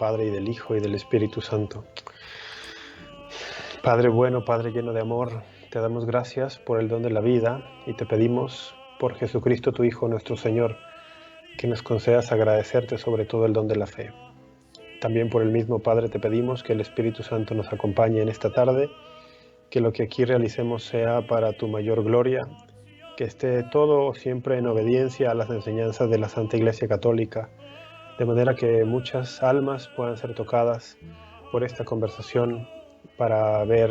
Padre, y del Hijo, y del Espíritu Santo. Padre bueno, Padre lleno de amor, te damos gracias por el don de la vida y te pedimos por Jesucristo tu Hijo, nuestro Señor, que nos concedas agradecerte sobre todo el don de la fe. También por el mismo Padre te pedimos que el Espíritu Santo nos acompañe en esta tarde, que lo que aquí realicemos sea para tu mayor gloria, que esté todo siempre en obediencia a las enseñanzas de la Santa Iglesia Católica, de manera que muchas almas puedan ser tocadas por esta conversación para ver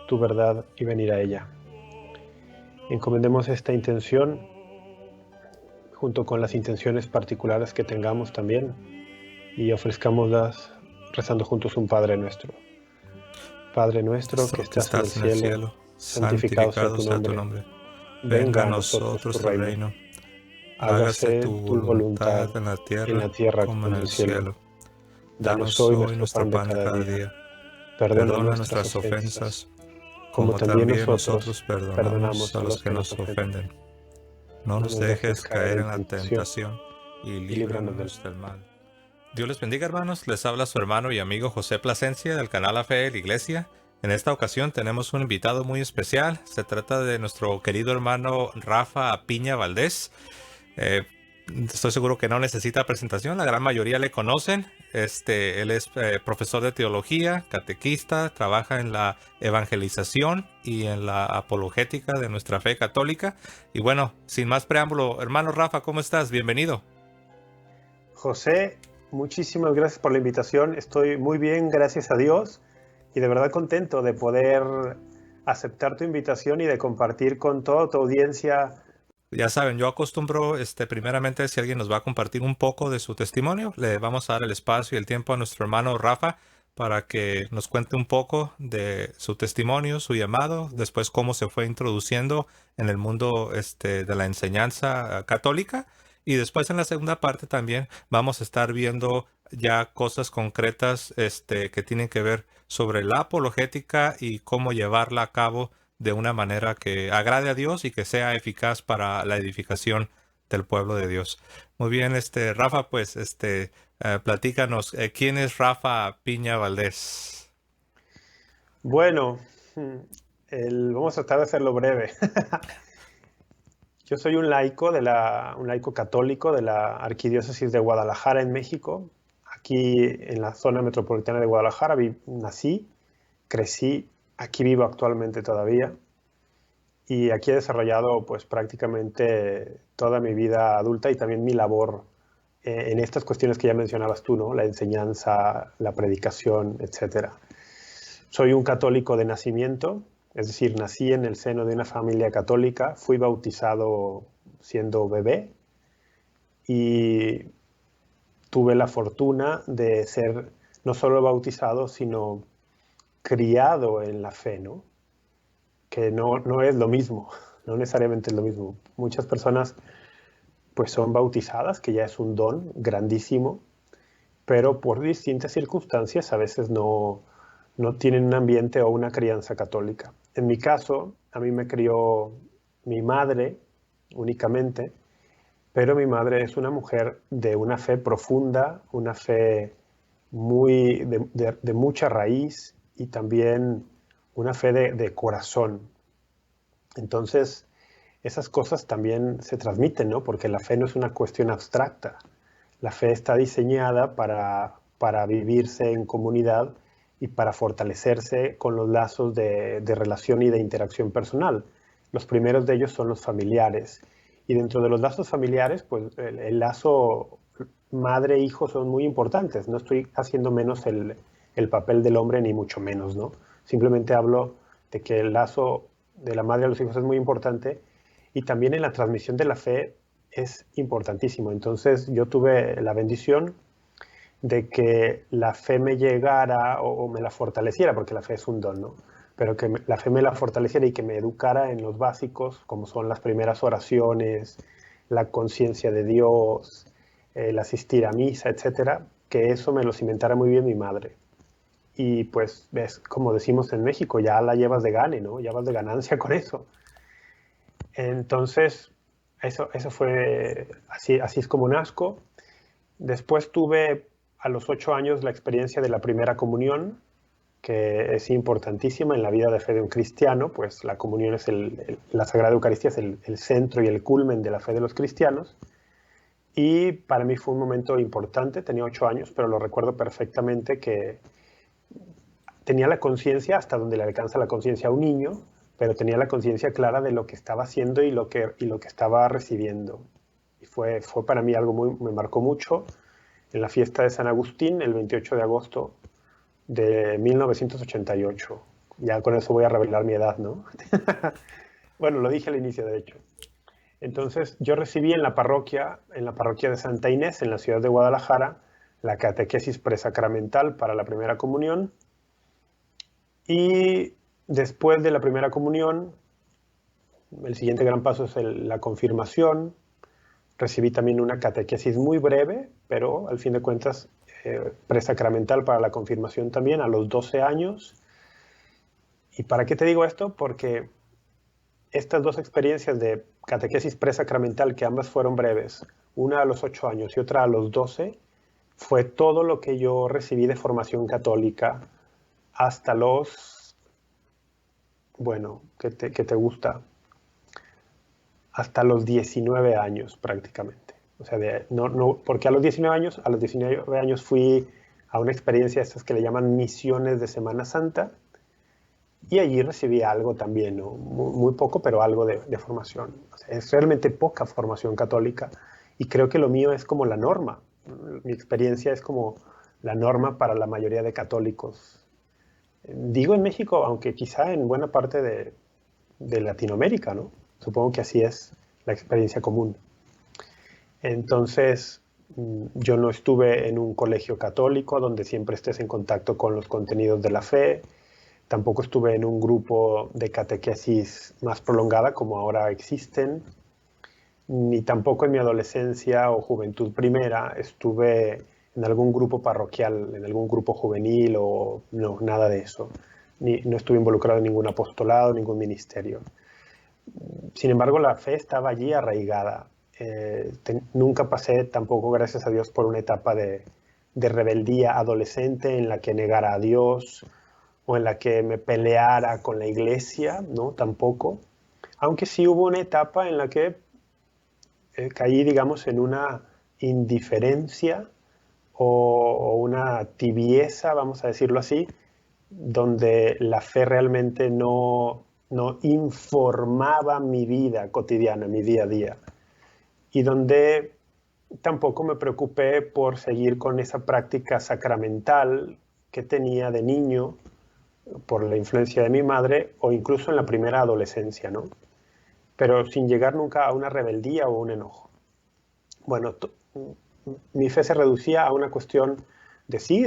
tu verdad y venir a ella. Encomendemos esta intención junto con las intenciones particulares que tengamos también y ofrezcámoslas rezando juntos un Padre Nuestro. Padre nuestro que estás en el cielo, santificado sea tu nombre. Venga a nosotros tu reino. Hágase tu voluntad en la tierra como en el cielo. Danos hoy nuestro pan de cada día. Perdona nuestras ofensas, como también nosotros perdonamos a los que nos ofenden. No nos dejes caer en la tentación y líbranos del mal. Dios les bendiga, hermanos. Les habla su hermano y amigo José Plasencia del canal La Fe de la Iglesia. En esta ocasión tenemos un invitado muy especial. Se trata de nuestro querido hermano Rafa Piña Valdés. Estoy seguro que no necesita presentación, la gran mayoría le conocen. Él es profesor de teología, catequista, trabaja en la evangelización y en la apologética de nuestra fe católica. Y bueno, sin más preámbulo, hermano Rafa, ¿cómo estás? Bienvenido. José, muchísimas gracias por la invitación. Estoy muy bien, gracias a Dios, y de verdad contento de poder aceptar tu invitación y de compartir con toda tu audiencia. Ya saben, yo acostumbro, primeramente, si alguien nos va a compartir un poco de su testimonio, le vamos a dar el espacio y el tiempo a nuestro hermano Rafa para que nos cuente un poco de su testimonio, su llamado, después cómo se fue introduciendo en el mundo de la enseñanza católica. Y después en la segunda parte también vamos a estar viendo ya cosas concretas que tienen que ver sobre la apologética y cómo llevarla a cabo de una manera que agrade a Dios y que sea eficaz para la edificación del pueblo de Dios. Muy bien, Rafa, pues, platícanos, ¿quién es Rafa Piña Valdés? Bueno, vamos a tratar de hacerlo breve. Yo soy un laico católico de la Arquidiócesis de Guadalajara en México. Aquí en la zona metropolitana de Guadalajara nací, crecí, aquí vivo actualmente todavía. Y aquí he desarrollado pues prácticamente toda mi vida adulta y también mi labor en estas cuestiones que ya mencionabas tú, ¿no? La enseñanza, la predicación, etc. Soy un católico de nacimiento, es decir, nací en el seno de una familia católica, fui bautizado siendo bebé y tuve la fortuna de ser no solo bautizado, sino criado en la fe, ¿no? Que no es lo mismo, no necesariamente es lo mismo. Muchas personas pues son bautizadas, que ya es un don grandísimo, pero por distintas circunstancias a veces no tienen un ambiente o una crianza católica. En mi caso, a mí me crió mi madre únicamente, pero mi madre es una mujer de una fe profunda, una fe muy de mucha raíz y también una fe de corazón. Entonces, esas cosas también se transmiten, ¿no? Porque la fe no es una cuestión abstracta. La fe está diseñada para vivirse en comunidad y para fortalecerse con los lazos de relación y de interacción personal. Los primeros de ellos son los familiares. Y dentro de los lazos familiares, pues el lazo madre-hijo son muy importantes. No estoy haciendo menos el papel del hombre, ni mucho menos, ¿no? Simplemente hablo de que el lazo de la madre a los hijos es muy importante y también en la transmisión de la fe es importantísimo. Entonces yo tuve la bendición de que la fe me llegara o me la fortaleciera, porque la fe es un don, ¿no? Pero que la fe me la fortaleciera y que me educara en los básicos, como son las primeras oraciones, la conciencia de Dios, el asistir a misa, etcétera, que eso me lo cimentara muy bien mi madre. Y pues, ves, como decimos en México, ya la llevas de gane, ¿no? Ya vas de ganancia con eso. Entonces, eso fue, así es como nazco. Después tuve a los 8 años la experiencia de la primera comunión, que es importantísima en la vida de fe de un cristiano, pues la comunión es la Sagrada Eucaristía es el centro y el culmen de la fe de los cristianos. Y para mí fue un momento importante, tenía 8 años, pero lo recuerdo perfectamente que tenía la conciencia, hasta donde le alcanza la conciencia a un niño, pero tenía la conciencia clara de lo que estaba haciendo y lo que estaba recibiendo. Y fue para mí algo me marcó mucho. En la fiesta de San Agustín, el 28 de agosto de 1988. Ya con eso voy a revelar mi edad, ¿no? Bueno, lo dije al inicio, de hecho. Entonces, yo recibí en la parroquia de Santa Inés, en la ciudad de Guadalajara, la catequesis presacramental para la primera comunión. Y después de la primera comunión, el siguiente gran paso es la confirmación. Recibí también una catequesis muy breve, pero al fin de cuentas presacramental para la confirmación también a los 12 años. ¿Y para qué te digo esto? Porque estas dos experiencias de catequesis presacramental, que ambas fueron breves, una a los 8 años y otra a los 12, fue todo lo que yo recibí de formación católica hasta los, bueno, ¿qué te gusta? Hasta los 19 años prácticamente. O sea, porque a los 19 años fui a una experiencia estas que le llaman misiones de Semana Santa, y allí recibí algo también, ¿no? Muy poco, pero algo de formación. O sea, es realmente poca formación católica, y creo que lo mío es como la norma. Mi experiencia es como la norma para la mayoría de católicos. Digo en México, aunque quizá en buena parte de Latinoamérica, ¿no? Supongo que así es la experiencia común. Entonces, yo no estuve en un colegio católico donde siempre estés en contacto con los contenidos de la fe. Tampoco estuve en un grupo de catequesis más prolongada como ahora existen. Ni tampoco en mi adolescencia o juventud primera estuve en algún grupo parroquial, en algún grupo juvenil o no, nada de eso. No estuve involucrado en ningún apostolado, ningún ministerio. Sin embargo, la fe estaba allí arraigada. Nunca pasé tampoco, gracias a Dios, por una etapa de rebeldía adolescente en la que negara a Dios o en la que me peleara con la iglesia, ¿no? Tampoco. Aunque sí hubo una etapa en la que caí, digamos, en una indiferencia o una tibieza, vamos a decirlo así, donde la fe realmente no informaba mi vida cotidiana, mi día a día, y donde tampoco me preocupé por seguir con esa práctica sacramental que tenía de niño por la influencia de mi madre o incluso en la primera adolescencia, ¿no? Pero sin llegar nunca a una rebeldía o un enojo. Bueno, mi fe se reducía a una cuestión de sí,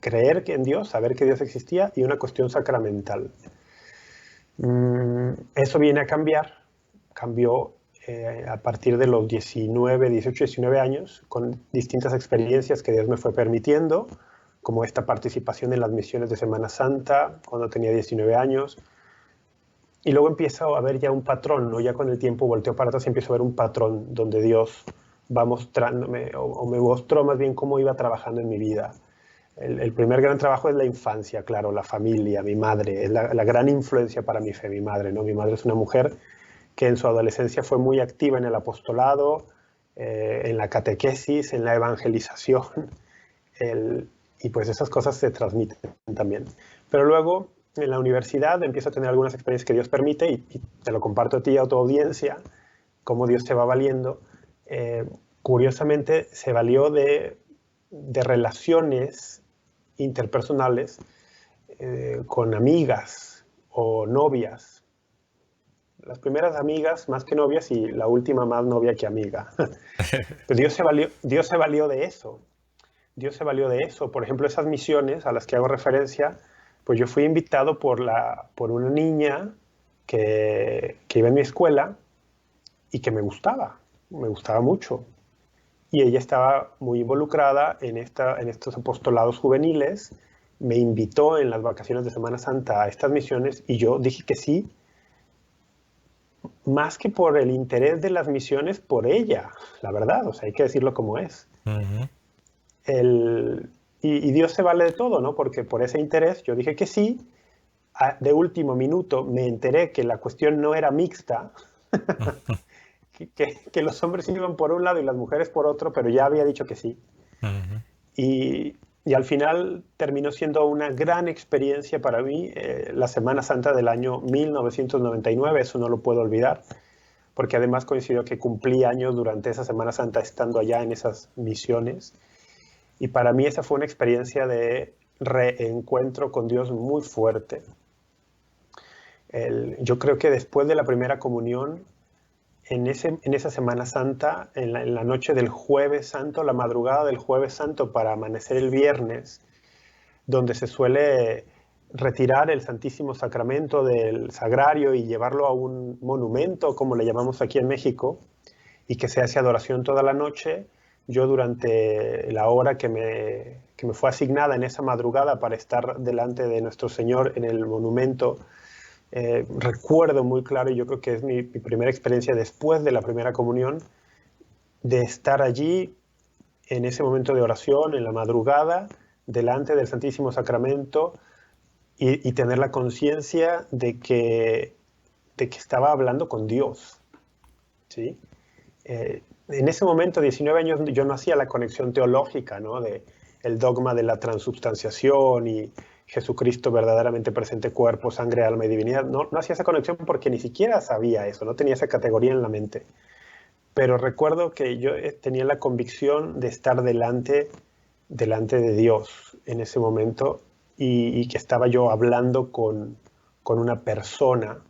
creer en Dios, saber que Dios existía, y una cuestión sacramental. Eso viene a cambiar, cambió a partir de los 19, 18, 19 años, con distintas experiencias que Dios me fue permitiendo, como esta participación en las misiones de Semana Santa, cuando tenía 19 años, y luego empiezo a ver ya un patrón, ¿no? Ya con el tiempo volteo para atrás y empiezo a ver un patrón donde Dios va mostrándome, o me mostró más bien cómo iba trabajando en mi vida. El primer gran trabajo es la infancia, claro, la familia, mi madre, es la gran influencia para mi fe, mi madre, ¿no? Mi madre es una mujer que en su adolescencia fue muy activa en el apostolado, en la catequesis, en la evangelización, y pues esas cosas se transmiten también. Pero luego, en la universidad, empiezo a tener algunas experiencias que Dios permite, y te lo comparto a ti y a tu audiencia, cómo Dios se va valiendo. Curiosamente, se valió de relaciones interpersonales con amigas o novias. Las primeras amigas más que novias y la última más novia que amiga. Pero Dios se valió de eso. Dios se valió de eso. Por ejemplo, esas misiones a las que hago referencia, pues yo fui invitado por una niña que iba en mi escuela y que me gustaba mucho. Y ella estaba muy involucrada en estos apostolados juveniles, me invitó en las vacaciones de Semana Santa a estas misiones y yo dije que sí, más que por el interés de las misiones, por ella, la verdad, o sea, hay que decirlo como es. Uh-huh. Y Dios se vale de todo, ¿no? Porque por ese interés yo dije que sí. De último minuto me enteré que la cuestión no era mixta, que los hombres iban por un lado y las mujeres por otro, pero ya había dicho que sí. Ujú. Y al final terminó siendo una gran experiencia para mí, la Semana Santa del año 1999, eso no lo puedo olvidar, porque además coincidió que cumplí años durante esa Semana Santa estando allá en esas misiones. Y para mí esa fue una experiencia de reencuentro con Dios muy fuerte. Yo creo que después de la primera comunión, en esa Semana Santa, en la noche del Jueves Santo, la madrugada del Jueves Santo para amanecer el viernes, donde se suele retirar el Santísimo Sacramento del sagrario y llevarlo a un monumento, como le llamamos aquí en México, y que se hace adoración toda la noche. Yo durante la hora que me fue asignada en esa madrugada para estar delante de nuestro Señor en el monumento, recuerdo muy claro, y yo creo que es mi primera experiencia después de la primera comunión, de estar allí en ese momento de oración, en la madrugada, delante del Santísimo Sacramento y tener la conciencia de que estaba hablando con Dios, ¿sí? En ese momento, 19 años, yo no hacía la conexión teológica, ¿no? De el dogma de la transubstanciación y Jesucristo verdaderamente presente cuerpo, sangre, alma y divinidad. No hacía esa conexión porque ni siquiera sabía eso, no tenía esa categoría en la mente. Pero recuerdo que yo tenía la convicción de estar delante de Dios en ese momento y que estaba yo hablando con una persona.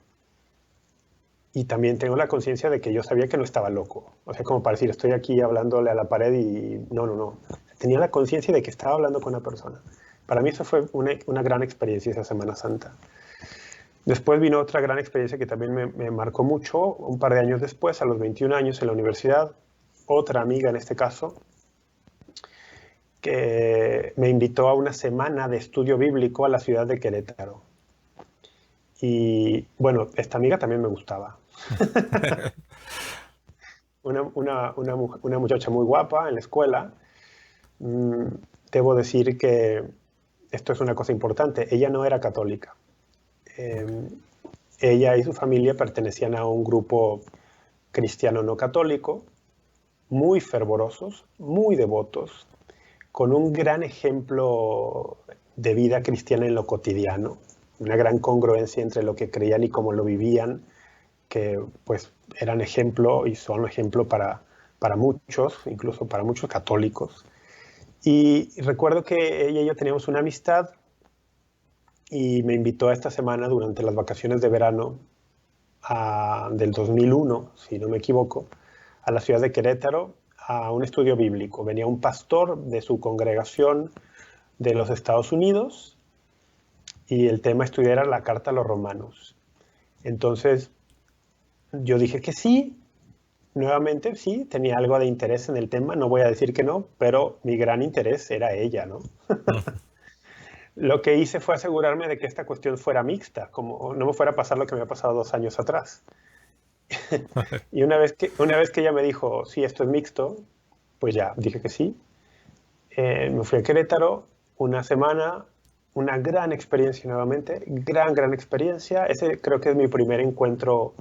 Y también tengo la conciencia de que yo sabía que no estaba loco. O sea, como para decir, estoy aquí hablándole a la pared y no. Tenía la conciencia de que estaba hablando con una persona. Para mí eso fue una gran experiencia esa Semana Santa. Después vino otra gran experiencia que también me marcó mucho, un par de años después, a los 21 años en la universidad, otra amiga en este caso, que me invitó a una semana de estudio bíblico a la ciudad de Querétaro. Y bueno, esta amiga también me gustaba. Una muchacha muy guapa en la escuela. Mm, Debo decir que esto es una cosa importante. Ella no era católica. Eh, Ella y su familia pertenecían a un grupo cristiano no católico, muy fervorosos, muy devotos, con un gran ejemplo de vida cristiana en lo cotidiano, una gran congruencia entre lo que creían y cómo lo vivían, que pues eran ejemplo y son ejemplo para muchos, incluso para muchos católicos. Y recuerdo que ella y yo teníamos una amistad y me invitó a esta semana durante las vacaciones de verano del 2001, si no me equivoco, a la ciudad de Querétaro a un estudio bíblico. Venía un pastor de su congregación de los Estados Unidos y el tema a estudiar era la carta a los romanos. Entonces yo dije que sí, nuevamente sí, tenía algo de interés en el tema, no voy a decir que no, pero mi gran interés era ella, ¿no? Lo que hice fue asegurarme de que esta cuestión fuera mixta, como no me fuera a pasar lo que me ha pasado 2 años atrás. Y una vez que ella me dijo, sí, esto es mixto, pues ya, dije que sí. Me fui a Querétaro una semana, una gran experiencia nuevamente, gran experiencia. Ese creo que es mi primer encuentro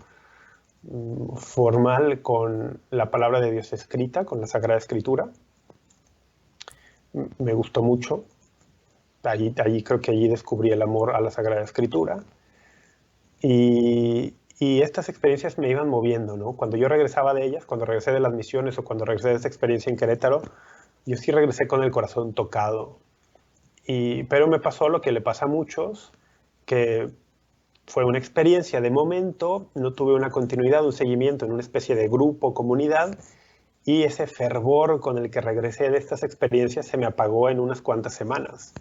formal con la palabra de Dios escrita, con la Sagrada Escritura. Me gustó mucho. Allí creo que allí descubrí el amor a la Sagrada Escritura. Y estas experiencias me iban moviendo, ¿no? Cuando yo regresaba de ellas, cuando regresé de las misiones o cuando regresé de esta experiencia en Querétaro, yo sí regresé con el corazón tocado. Pero me pasó lo que le pasa a muchos, que fue una experiencia de momento, no tuve una continuidad, un seguimiento en una especie de grupo, comunidad, y ese fervor con el que regresé de estas experiencias se me apagó en unas cuantas semanas.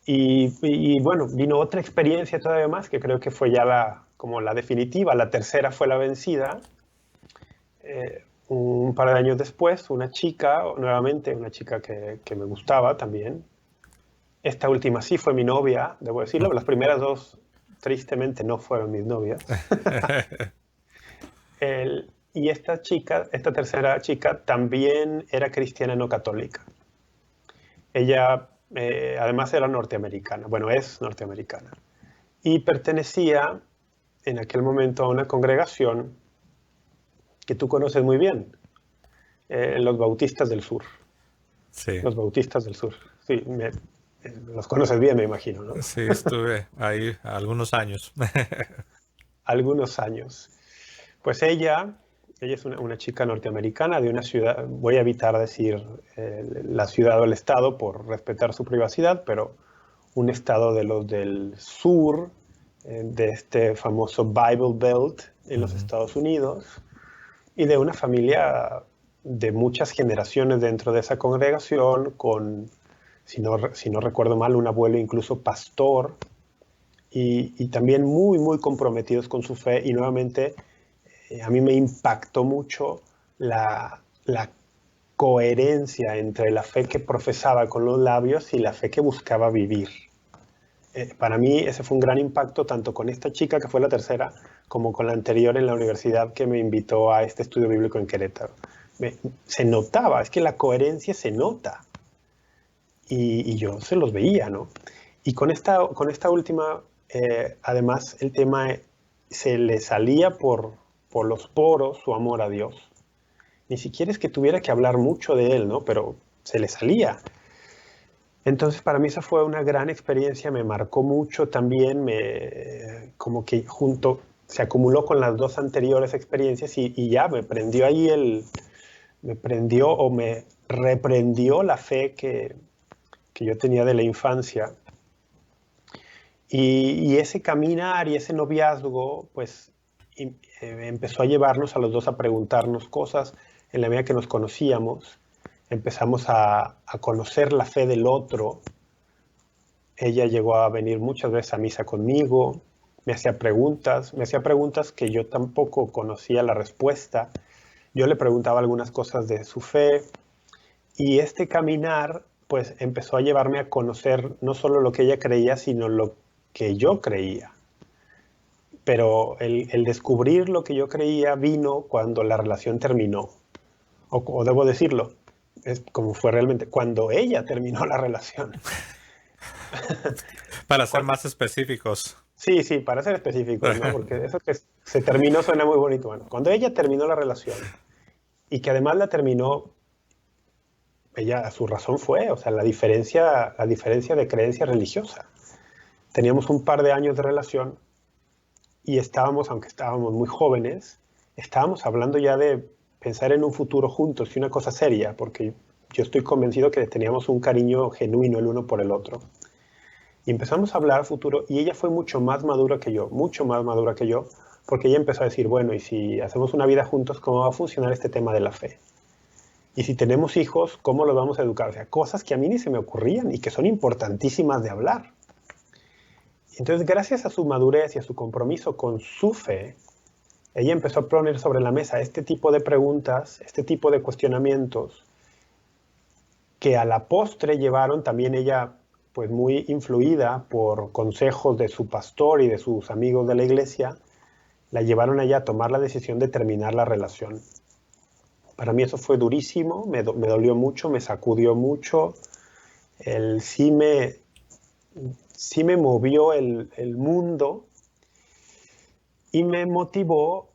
Y bueno, vino otra experiencia todavía más, que creo que fue ya como la definitiva, la tercera fue la vencida. Un par de años después, una chica, nuevamente una chica que me gustaba también. Esta última sí fue mi novia, debo decirlo, las primeras dos tristemente no fueron mis novias. Y esta chica, esta tercera chica, también era cristiana no católica. Ella además era norteamericana, bueno, es norteamericana, y pertenecía en aquel momento a una congregación que tú conoces muy bien, los Bautistas del Sur. Sí, Los Bautistas del Sur. Sí, los conoces bien, me imagino, ¿no? sí, estuve ahí algunos años. Algunos años. Pues ella es una chica norteamericana de una ciudad, voy a evitar decir la ciudad o el estado por respetar su privacidad, pero un estado de los del sur, de este famoso Bible Belt en los Ujú. Estados Unidos, y de una familia de muchas generaciones dentro de esa congregación, con, si no recuerdo mal, un abuelo incluso pastor, y también muy, muy comprometidos con su fe. Y nuevamente, a mí me impactó mucho la coherencia entre la fe que profesaba con los labios y la fe que buscaba vivir. Para mí ese fue un gran impacto tanto con esta chica que fue la tercera como con la anterior en la universidad que me invitó a este estudio bíblico en Querétaro. Se notaba, es que la coherencia se nota y yo se los veía, ¿no? Y con esta última, además el tema se le salía por los poros su amor a Dios. Ni siquiera es que tuviera que hablar mucho de él, ¿no? Pero se le salía. Entonces para mí esa fue una gran experiencia, me marcó mucho también, como que junto se acumuló con las dos anteriores experiencias y ya me prendió ahí me prendió o me reprendió la fe que yo tenía de la infancia. Y ese caminar y ese noviazgo, pues empezó a llevarnos a los dos a preguntarnos cosas en la medida que nos conocíamos. Empezamos a conocer la fe del otro. Ella llegó a venir muchas veces a misa conmigo, me hacía preguntas que yo tampoco conocía la respuesta. Yo le preguntaba algunas cosas de su fe y este caminar pues empezó a llevarme a conocer no solo lo que ella creía, sino lo que yo creía. Pero el descubrir lo que yo creía vino cuando la relación terminó. O debo decirlo, es como fue realmente, cuando ella terminó la relación. Para ser más específicos. Sí, sí, para ser específicos, ¿no? Porque eso que se terminó suena muy bonito. Bueno, cuando ella terminó la relación y que además la terminó, ella, su razón fue, o sea, la diferencia de creencia religiosa. Teníamos un par de años de relación y estábamos, aunque estábamos muy jóvenes, estábamos hablando ya de pensar en un futuro juntos y una cosa seria, porque yo estoy convencido que teníamos un cariño genuino el uno por el otro. Y empezamos a hablar futuro y ella fue mucho más madura que yo, mucho más madura que yo, porque ella empezó a decir, bueno, y si hacemos una vida juntos, ¿cómo va a funcionar este tema de la fe? Y si tenemos hijos, ¿cómo los vamos a educar? O sea, cosas que a mí ni se me ocurrían y que son importantísimas de hablar. Entonces, gracias a su madurez y a su compromiso con su fe, ella empezó a poner sobre la mesa este tipo de preguntas, este tipo de cuestionamientos, que a la postre llevaron también ella, pues muy influida por consejos de su pastor y de sus amigos de la iglesia, la llevaron a ella a tomar la decisión de terminar la relación. Para mí eso fue durísimo, me dolió mucho, me sacudió mucho, el, sí me movió el mundo y me motivó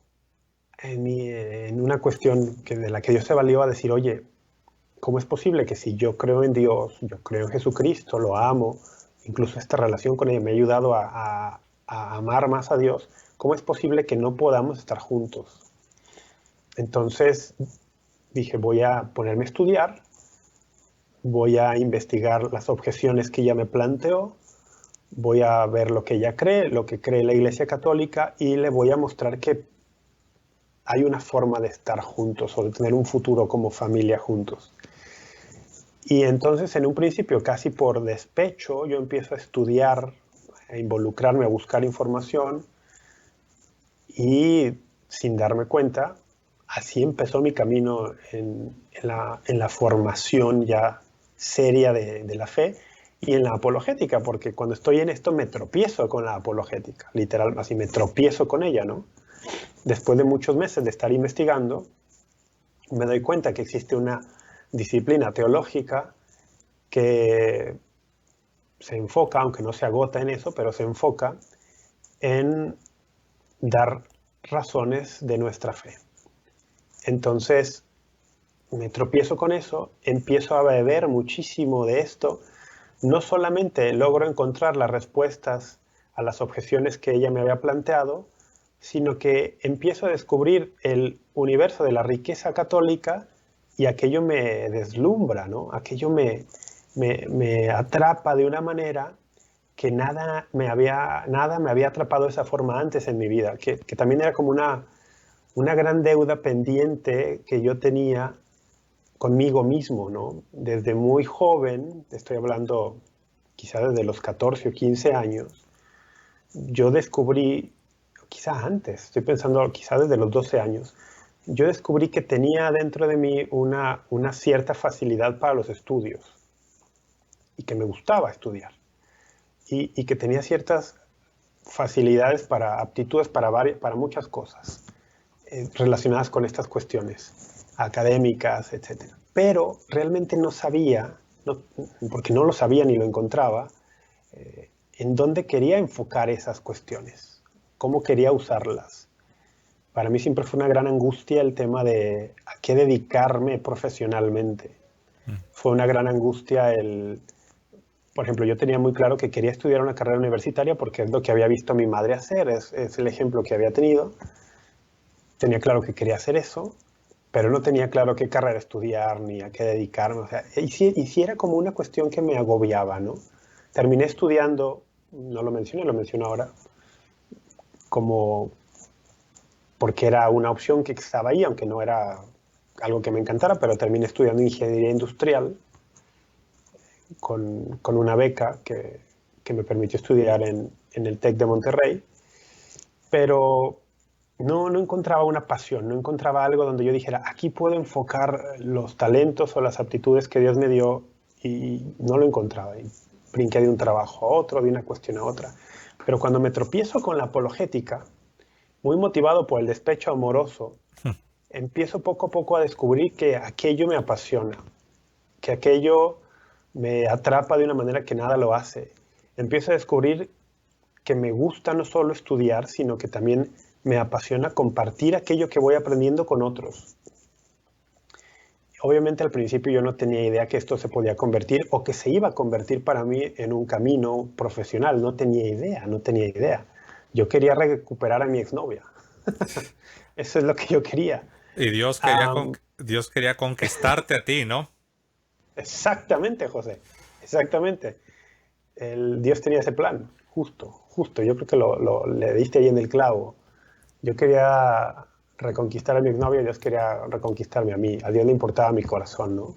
en una cuestión de la que Dios se valió a decir, oye, ¿cómo es posible que si yo creo en Dios, yo creo en Jesucristo, lo amo, incluso esta relación con Él me ha ayudado a amar más a Dios, ¿cómo es posible que no podamos estar juntos? Entonces dije, voy a ponerme a estudiar, voy a investigar las objeciones que ella me planteó, voy a ver lo que ella cree, lo que cree la Iglesia Católica y le voy a mostrar que hay una forma de estar juntos o de tener un futuro como familia juntos. Y entonces en un principio, casi por despecho, yo empiezo a estudiar, a involucrarme, a buscar información y sin darme cuenta, así empezó mi camino en la formación ya seria de la fe y en la apologética, porque cuando estoy en esto me tropiezo con la apologética, literal, así me tropiezo con ella, ¿no? Después de muchos meses de estar investigando, me doy cuenta que existe una disciplina teológica que se enfoca, aunque no se agota en eso, pero se enfoca en dar razones de nuestra fe. Entonces, me tropiezo con eso, empiezo a beber muchísimo de esto. No solamente logro encontrar las respuestas a las objeciones que ella me había planteado, sino que empiezo a descubrir el universo de la riqueza católica y aquello me deslumbra, ¿no? Aquello me atrapa de una manera que nada me había atrapado de esa forma antes en mi vida, que también era como una gran deuda pendiente que yo tenía conmigo mismo, ¿no? Desde muy joven, estoy hablando quizá desde los 14 o 15 años, yo descubrí, quizá antes, estoy pensando quizá desde los 12 años, yo descubrí que tenía dentro de mí una cierta facilidad para los estudios y que me gustaba estudiar y que tenía ciertas facilidades aptitudes para muchas cosas relacionadas con estas cuestiones académicas, etc. Pero realmente no sabía, porque no lo sabía ni lo encontraba, en dónde quería enfocar esas cuestiones, cómo quería usarlas. Para mí siempre fue una gran angustia el tema de a qué dedicarme profesionalmente. Fue una gran angustia por ejemplo, yo tenía muy claro que quería estudiar una carrera universitaria porque es lo que había visto a mi madre hacer, es el ejemplo que había tenido. Tenía claro que quería hacer eso, pero no tenía claro qué carrera estudiar ni a qué dedicarme. O sea, y sí era como una cuestión que me agobiaba, ¿no? Terminé estudiando, no lo mencioné, lo menciono ahora, como porque era una opción que estaba ahí, aunque no era algo que me encantara, pero terminé estudiando ingeniería industrial con una beca que me permitió estudiar en el TEC de Monterrey, pero no encontraba una pasión, no encontraba algo donde yo dijera, aquí puedo enfocar los talentos o las aptitudes que Dios me dio, y no lo encontraba. Y brinqué de un trabajo a otro, de una cuestión a otra. Pero cuando me tropiezo con la apologética, muy motivado por el despecho amoroso, empiezo poco a poco a descubrir que aquello me apasiona, que aquello me atrapa de una manera que nada lo hace. Empiezo a descubrir que me gusta no solo estudiar, sino que también me apasiona compartir aquello que voy aprendiendo con otros. Obviamente al principio yo no tenía idea que esto se podía convertir o que se iba a convertir para mí en un camino profesional. No tenía idea. Yo quería recuperar a mi exnovia. Eso es lo que yo quería. Y Dios quería conquistarte a ti, ¿no? Exactamente, José. Exactamente. Dios tenía ese plan. Justo. Yo creo que le diste ahí en el clavo. Yo quería reconquistar a mi exnovia y Dios quería reconquistarme a mí. A Dios le importaba mi corazón, ¿no?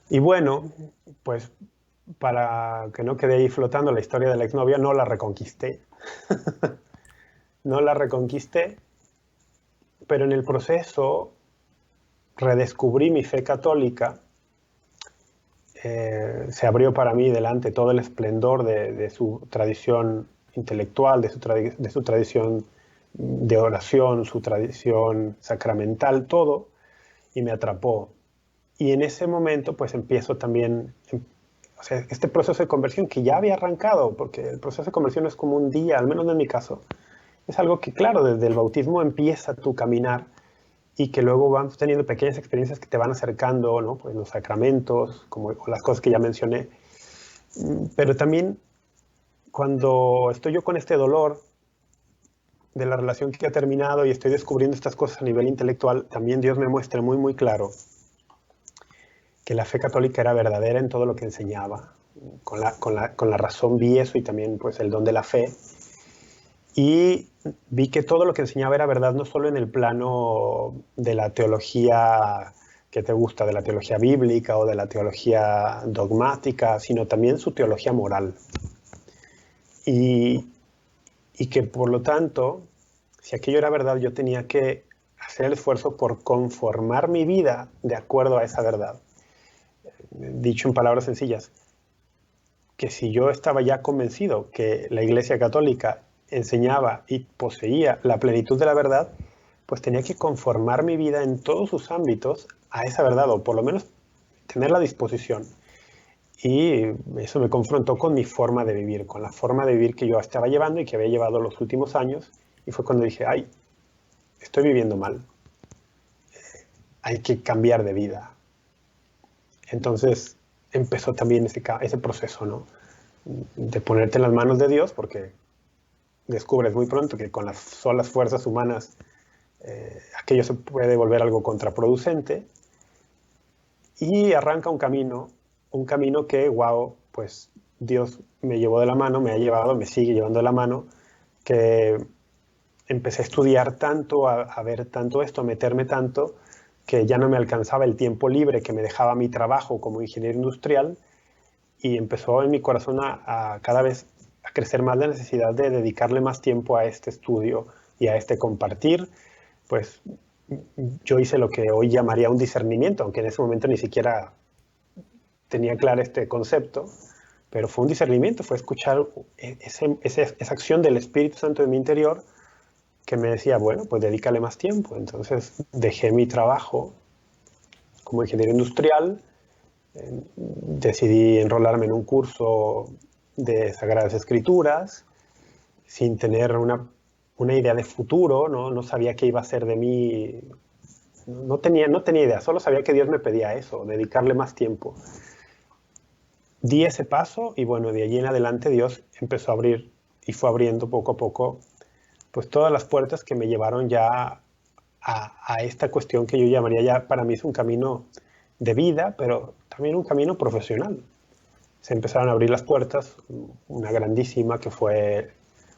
Y bueno, pues para que no quede ahí flotando la historia de la exnovia, no la reconquisté. No la reconquisté, pero en el proceso redescubrí mi fe católica. Se abrió para mí delante todo el esplendor de su tradición intelectual, de su tradición de oración, su tradición sacramental, todo, y me atrapó. Y en ese momento pues empiezo también, o sea, este proceso de conversión que ya había arrancado, porque el proceso de conversión es como un día, al menos en mi caso, es algo que claro, desde el bautismo empieza tu caminar y que luego van teniendo pequeñas experiencias que te van acercando, ¿no? Pues los sacramentos, como las cosas que ya mencioné. Pero también cuando estoy yo con este dolor de la relación que ha terminado y estoy descubriendo estas cosas a nivel intelectual, también Dios me muestra muy, muy claro que la fe católica era verdadera en todo lo que enseñaba. Con la razón vi eso y también pues el don de la fe. Y vi que todo lo que enseñaba era verdad no solo en el plano de la teología que te gusta, de la teología bíblica o de la teología dogmática, sino también su teología moral. Y que por lo tanto, si aquello era verdad, yo tenía que hacer el esfuerzo por conformar mi vida de acuerdo a esa verdad. Dicho en palabras sencillas, que si yo estaba ya convencido que la Iglesia Católica enseñaba y poseía la plenitud de la verdad, pues tenía que conformar mi vida en todos sus ámbitos a esa verdad, o por lo menos tener la disposición. Y eso me confrontó con mi forma de vivir, con la forma de vivir que yo estaba llevando y que había llevado los últimos años. Y fue cuando dije, ay, estoy viviendo mal, hay que cambiar de vida. Entonces empezó también ese proceso, ¿no? De ponerte en las manos de Dios, porque descubres muy pronto que con las solas fuerzas humanas aquello se puede volver algo contraproducente, y arranca un camino que, wow, pues Dios me llevó de la mano, me ha llevado, me sigue llevando de la mano, que empecé a estudiar tanto, a ver tanto esto, a meterme tanto, que ya no me alcanzaba el tiempo libre que me dejaba mi trabajo como ingeniero industrial, y empezó en mi corazón a cada vez a crecer más la necesidad de dedicarle más tiempo a este estudio y a este compartir. Pues yo hice lo que hoy llamaría un discernimiento, aunque en ese momento ni siquiera tenía claro este concepto, pero fue un discernimiento, fue escuchar esa acción del Espíritu Santo en mi interior que me decía, bueno, pues dedícale más tiempo. Entonces dejé mi trabajo como ingeniero industrial, decidí enrolarme en un curso de Sagradas Escrituras sin tener una idea de futuro, ¿no? No sabía qué iba a ser de mí, no tenía idea, solo sabía que Dios me pedía eso, dedicarle más tiempo. Di ese paso y bueno, de allí en adelante Dios empezó a abrir y fue abriendo poco a poco pues todas las puertas que me llevaron ya a esta cuestión que yo llamaría, ya para mí es un camino de vida, pero también un camino profesional. Se empezaron a abrir las puertas, una grandísima que fue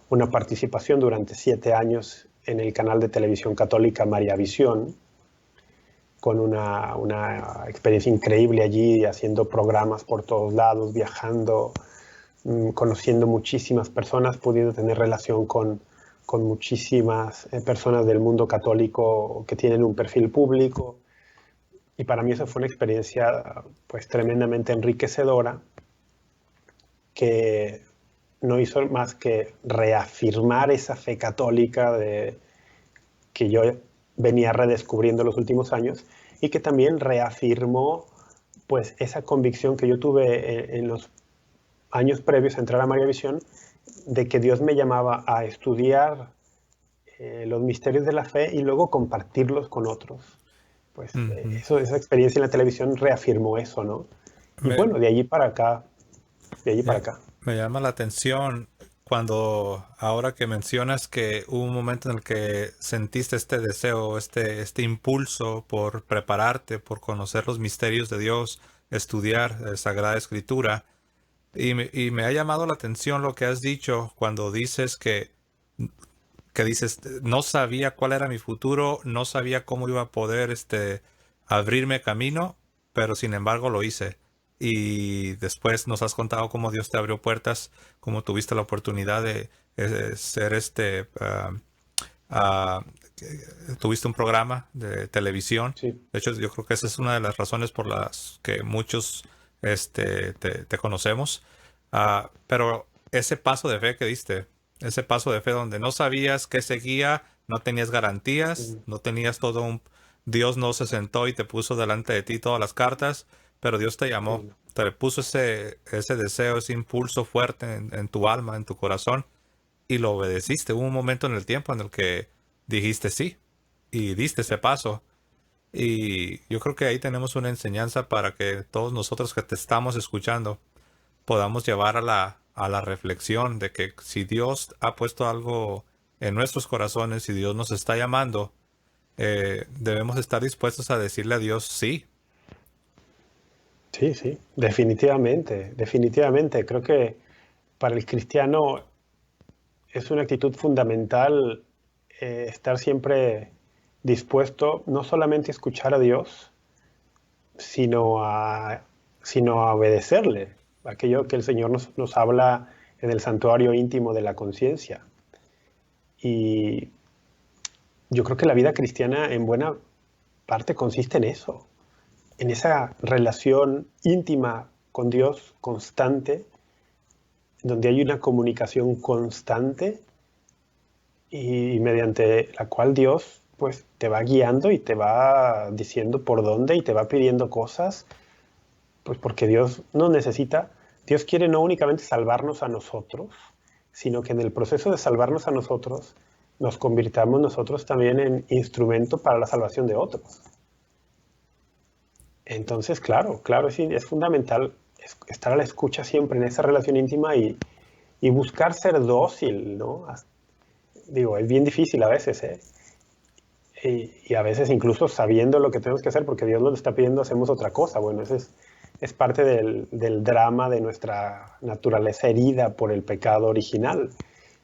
una participación durante 7 años en el canal de televisión católica María Visión, con una experiencia increíble allí, haciendo programas por todos lados, viajando, conociendo muchísimas personas, pudiendo tener relación con muchísimas personas del mundo católico que tienen un perfil público. Y para mí eso fue una experiencia pues tremendamente enriquecedora, que no hizo más que reafirmar esa fe católica que yo venía redescubriendo los últimos años, y que también reafirmó pues esa convicción que yo tuve en los años previos a entrar a María Visión, de que Dios me llamaba a estudiar los misterios de la fe y luego compartirlos con otros. Pues Ujú. esa experiencia en la televisión reafirmó eso, ¿no? Y Me, bueno, de allí para acá, de allí para me- acá. me llama la atención cuando ahora que mencionas que hubo un momento en el que sentiste este deseo, este impulso por prepararte, por conocer los misterios de Dios, estudiar Sagrada Escritura. Y me ha llamado la atención lo que has dicho cuando dices que dices, no sabía cuál era mi futuro, no sabía cómo iba a poder abrirme camino, pero sin embargo lo hice. Y después nos has contado cómo Dios te abrió puertas, cómo tuviste la oportunidad de ser ah, tuviste un programa de televisión. Sí, De hecho, yo creo que esa es una de las razones por las que muchos te conocemos. Pero ese paso de fe que diste, ese paso de fe donde no sabías qué seguía, no tenías garantías, sí, no tenías todo un... Dios no se sentó y te puso delante de ti todas las cartas, pero Dios te llamó, sí, te puso ese deseo, ese impulso fuerte en tu alma, en tu corazón, y lo obedeciste. Hubo un momento en el tiempo en el que dijiste sí y diste ese paso. Y yo creo que ahí tenemos una enseñanza para que todos nosotros que te estamos escuchando podamos llevar a la reflexión de que si Dios ha puesto algo en nuestros corazones, si Dios nos está llamando, debemos estar dispuestos a decirle a Dios sí. sí, sí, definitivamente, definitivamente. Creo que para el cristiano es una actitud fundamental, estar siempre dispuesto no solamente a escuchar a Dios, sino a, sino a obedecerle, aquello que el Señor nos habla en el santuario íntimo de la conciencia. Y yo creo que la vida cristiana en buena parte consiste en eso, en esa relación íntima con Dios constante, donde hay una comunicación constante y mediante la cual Dios pues te va guiando y te va diciendo por dónde y te va pidiendo cosas Pues porque Dios nos necesita, Dios quiere no únicamente salvarnos a nosotros, sino que en el proceso de salvarnos a nosotros, nos convirtamos nosotros también en instrumento para la salvación de otros. Entonces, claro, es fundamental estar a la escucha siempre en esa relación íntima y buscar ser dócil, ¿no? Digo, es bien difícil a veces, ¿eh? Y a veces incluso sabiendo lo que tenemos que hacer, porque Dios nos lo está pidiendo, hacemos otra cosa. Bueno, ese es parte del drama de nuestra naturaleza herida por el pecado original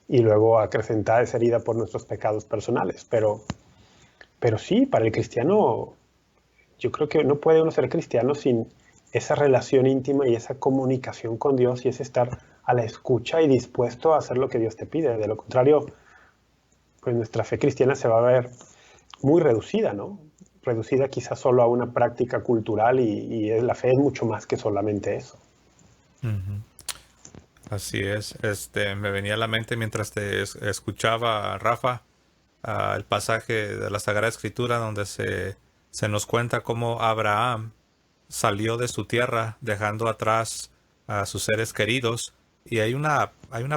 y luego acrecentada esa herida por nuestros pecados personales. Pero sí, para el cristiano, yo creo que no puede uno ser cristiano sin esa relación íntima y esa comunicación con Dios y ese estar a la escucha y dispuesto a hacer lo que Dios te pide. De lo contrario, pues nuestra fe cristiana se va a ver muy reducida, ¿no? Reducida quizás solo a una práctica cultural y la fe es mucho más que solamente eso. Ujú. Así es. Me venía a la mente mientras te escuchaba, Rafa, el pasaje de la Sagrada Escritura donde se nos cuenta cómo Abraham salió de su tierra dejando atrás a sus seres queridos. Y hay una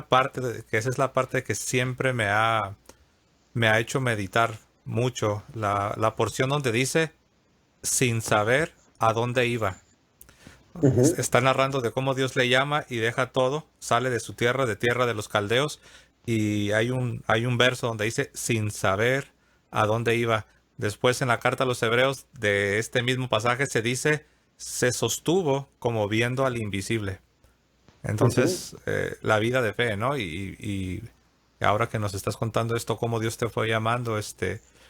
parte que esa es la parte que siempre me ha hecho meditar mucho. La porción donde dice, sin saber a dónde iba. Uh-huh. Está narrando de cómo Dios le llama y deja todo, sale de su tierra, de tierra de los caldeos, y hay un verso donde dice, sin saber a dónde iba. Después en la carta a los hebreos de este mismo pasaje se dice, se sostuvo como viendo al invisible. Uh-huh. Entonces, la vida de fe, ¿no? Y ahora que nos estás contando esto, cómo Dios te fue llamando,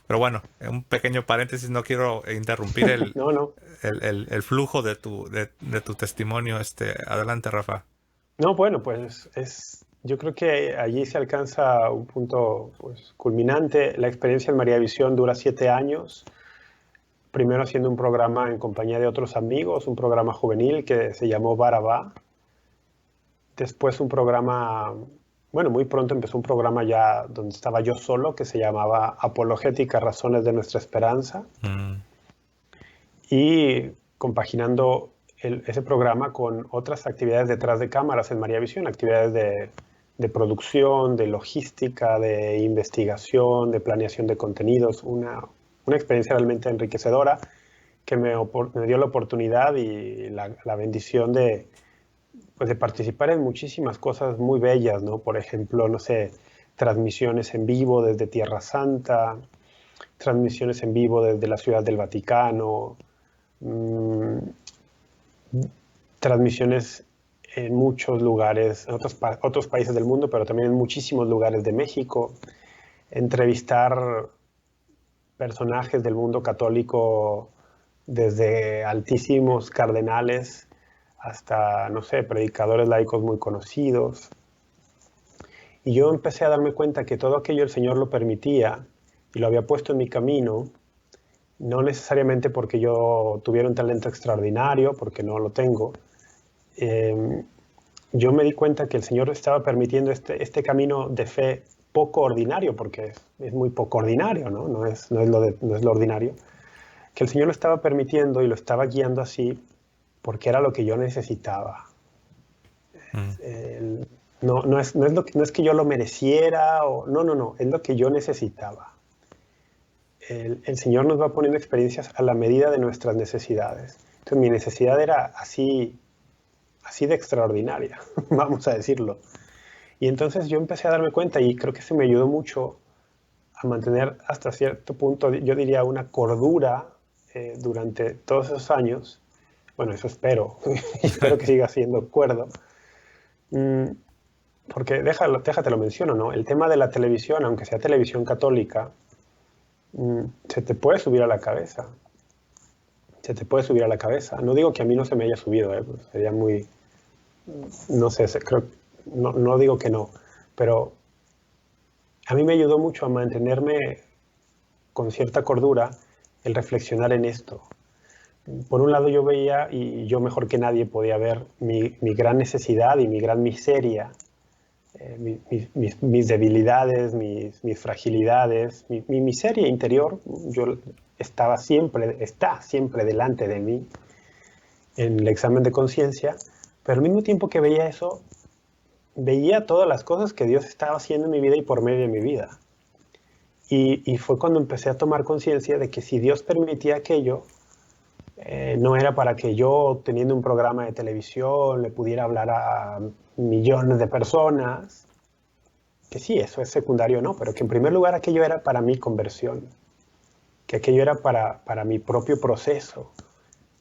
pero bueno, un pequeño paréntesis, no quiero interrumpir el, No, no. el, el, el flujo de tu testimonio. Adelante, Rafa. No, bueno, pues yo creo que allí se alcanza un punto pues, culminante. La experiencia en María Visión dura 7 años. Primero haciendo un programa en compañía de otros amigos, un programa juvenil que se llamó Barabá. Después un programa, bueno, muy pronto empezó un programa ya donde estaba yo solo que se llamaba Apologética, Razones de Nuestra Esperanza. Mm, Y compaginando ese programa con otras actividades detrás de cámaras en María Visión, actividades de producción, de logística, de investigación, de planeación de contenidos, una experiencia realmente enriquecedora que me dio la oportunidad y la bendición pues de participar en muchísimas cosas muy bellas, ¿no? Por ejemplo, no sé, transmisiones en vivo desde Tierra Santa, transmisiones en vivo desde la Ciudad del Vaticano, mmm, transmisiones en muchos lugares, en otros países del mundo, pero también en muchísimos lugares de México, entrevistar personajes del mundo católico desde altísimos cardenales hasta, no sé, predicadores laicos muy conocidos. Y yo empecé a darme cuenta que todo aquello el Señor lo permitía y lo había puesto en mi camino, no necesariamente porque yo tuviera un talento extraordinario, porque no lo tengo. Yo me di cuenta que el Señor estaba permitiendo este camino de fe poco ordinario, porque es muy poco ordinario, ¿no? No es lo ordinario. Que el Señor lo estaba permitiendo y lo estaba guiando así porque era lo que yo necesitaba. mm, No es que yo lo mereciera, no, es lo que yo necesitaba. El Señor nos va poniendo experiencias a la medida de nuestras necesidades. Entonces mi necesidad era así de extraordinaria, vamos a decirlo. Y entonces yo empecé a darme cuenta y creo que se me ayudó mucho a mantener hasta cierto punto, yo diría, una cordura durante todos esos años. Bueno, eso espero, espero que siga siendo cuerdo. Mm, Porque déjate lo menciono, ¿no? El tema de la televisión, aunque sea televisión católica, se te puede subir a la cabeza. Se te puede subir a la cabeza. No digo que a mí no se me haya subido, pues sería muy, no sé, creo, no digo que no, pero a mí me ayudó mucho a mantenerme con cierta cordura el reflexionar en esto. Por un lado yo veía, y yo mejor que nadie podía ver mi gran necesidad y mi gran miseria, mis debilidades, mis fragilidades, mi miseria interior, está siempre delante de mí. en el examen de conciencia, pero al mismo tiempo que veía eso, veía todas las cosas que Dios estaba haciendo en mi vida y por medio de mi vida. Y fue cuando empecé a tomar conciencia de que si Dios permitía aquello, no era para que yo, teniendo un programa de televisión, le pudiera hablar a millones de personas, que sí, eso es secundario, no, pero que en primer lugar aquello era para mi conversión, que aquello era para mi propio proceso,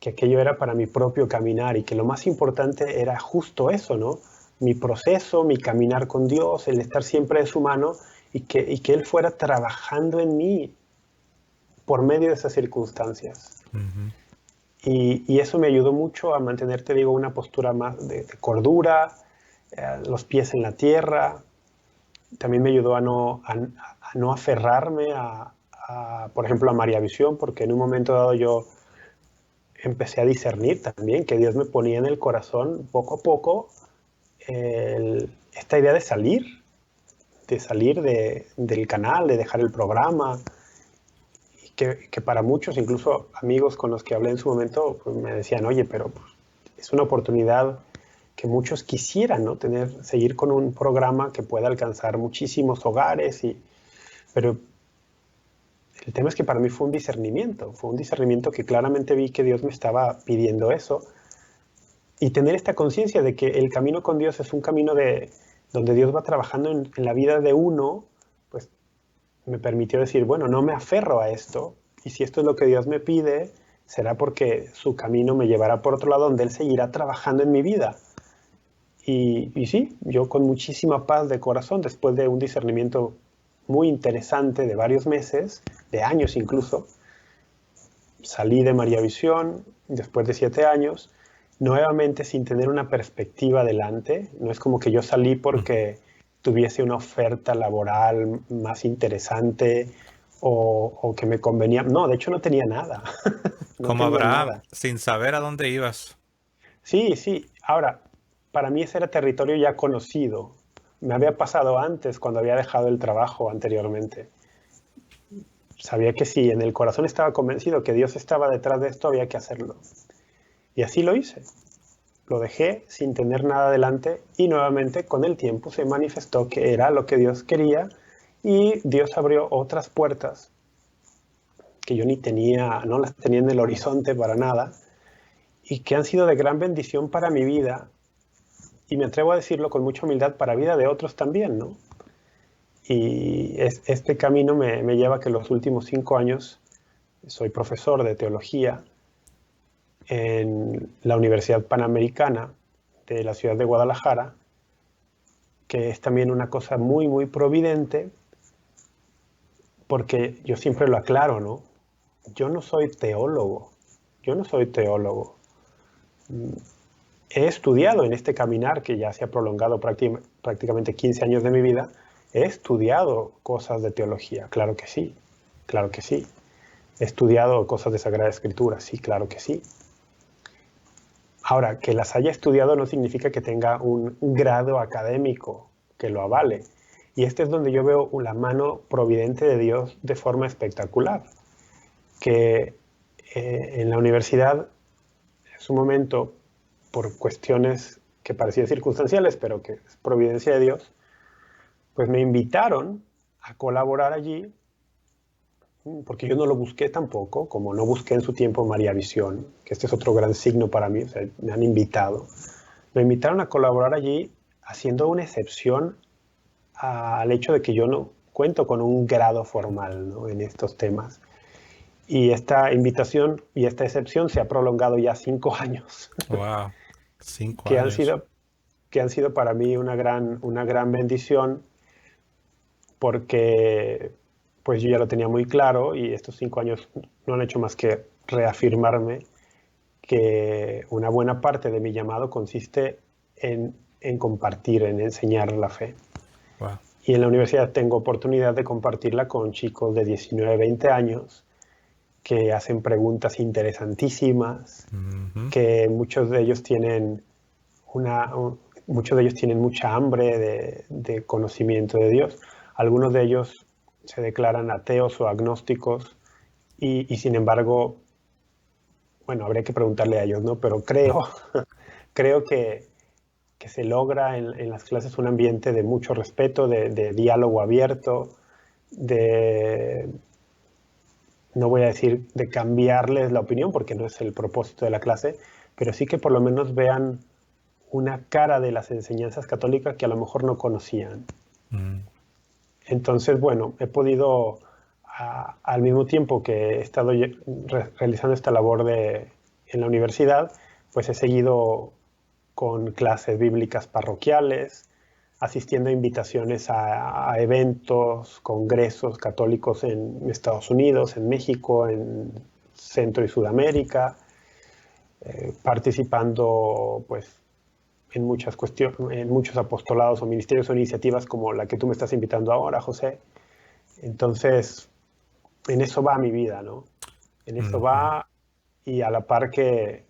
que aquello era para mi propio caminar y que lo más importante era justo eso, ¿no? Mi proceso, mi caminar con Dios, el estar siempre de su mano y que Él fuera trabajando en mí por medio de esas circunstancias. Ujú. Y eso me ayudó mucho a mantener, te digo, una postura más de cordura, los pies en la tierra. También me ayudó a no aferrarme por ejemplo, a María Visión, porque en un momento dado yo empecé a discernir también que Dios me ponía en el corazón poco a poco esta idea de salir del canal, de dejar el programa, y que para muchos, incluso amigos con los que hablé en su momento, pues me decían, oye, pero pues, es una oportunidad que muchos quisieran, ¿no? Seguir con un programa que pueda alcanzar muchísimos hogares, pero el tema es que para mí fue un discernimiento que claramente vi que Dios me estaba pidiendo eso, y tener esta conciencia de que el camino con Dios es un camino donde Dios va trabajando en la vida de uno, pues me permitió decir, bueno, no me aferro a esto, y si esto es lo que Dios me pide, será porque su camino me llevará por otro lado, donde Él seguirá trabajando en mi vida. Y sí, yo con muchísima paz de corazón, después de un discernimiento muy interesante de varios meses, de años incluso, salí de María Visión después de 7 años, nuevamente sin tener una perspectiva adelante. No es como que yo salí porque tuviese una oferta laboral más interesante o que me convenía. No, de hecho no tenía nada. No Como tenía Abraham, nada. sin saber a dónde ibas. Sí, sí. Ahora, para mí ese era territorio ya conocido. Me había pasado antes cuando había dejado el trabajo anteriormente. Sabía que si en el corazón estaba convencido que Dios estaba detrás de esto, había que hacerlo. Y así lo hice. Lo dejé sin tener nada delante y nuevamente con el tiempo se manifestó que era lo que Dios quería y Dios abrió otras puertas que yo ni tenía, no las tenía en el horizonte para nada y que han sido de gran bendición para mi vida y me atrevo a decirlo con mucha humildad para vida de otros también, ¿no? Y este camino me lleva a que los últimos 5 años soy profesor de teología en la Universidad Panamericana de la ciudad de Guadalajara, que es también una cosa muy, muy providente, porque yo siempre lo aclaro, ¿no? Yo no soy teólogo, yo no soy teólogo. He estudiado en este caminar que ya se ha prolongado prácticamente 15 años de mi vida, he estudiado cosas de teología, claro que sí, claro que sí. He estudiado cosas de Sagrada Escritura, sí, claro que sí. Ahora, que las haya estudiado no significa que tenga un grado académico que lo avale. Y este es donde yo veo la mano providente de Dios de forma espectacular. Que en la universidad, en su momento, por cuestiones que parecían circunstanciales, pero que es providencia de Dios, pues me invitaron a colaborar allí, porque yo no lo busqué tampoco, como no busqué en su tiempo María Visión, que este es otro gran signo para mí, o sea, me han invitado. Me invitaron a colaborar allí haciendo una excepción al hecho de que yo no cuento con un grado formal, ¿no?, en estos temas. Y esta invitación y esta excepción se ha prolongado ya 5 años, Wow, cinco que han años. sido, que han sido para mí una gran bendición, porque pues yo ya lo tenía muy claro y estos 5 años no han hecho más que reafirmarme que una buena parte de mi llamado consiste en compartir, en enseñar la fe. Wow. Y en la universidad tengo oportunidad de compartirla con chicos de 19, 20 años que hacen preguntas interesantísimas, Ujú. que muchos de ellos tienen mucha hambre de conocimiento de Dios. Algunos de ellos se declaran ateos o agnósticos y sin embargo bueno, habría que preguntarle a ellos, ¿no? Pero creo que se logra en las clases un ambiente de mucho respeto, de diálogo abierto, de, no voy a decir de cambiarles la opinión, porque no es el propósito de la clase, pero sí que por lo menos vean una cara de las enseñanzas católicas que a lo mejor no conocían. Mm. Entonces, bueno, he podido, al mismo tiempo que he estado realizando esta labor en la universidad, pues he seguido con clases bíblicas parroquiales, asistiendo a invitaciones a eventos, congresos católicos en Estados Unidos, en México, en Centro y Sudamérica, participando pues en muchas cuestiones, en muchos apostolados o ministerios o iniciativas como la que tú me estás invitando ahora, José. Entonces, en eso va mi vida, ¿no? En eso Ujú. va, y a la par que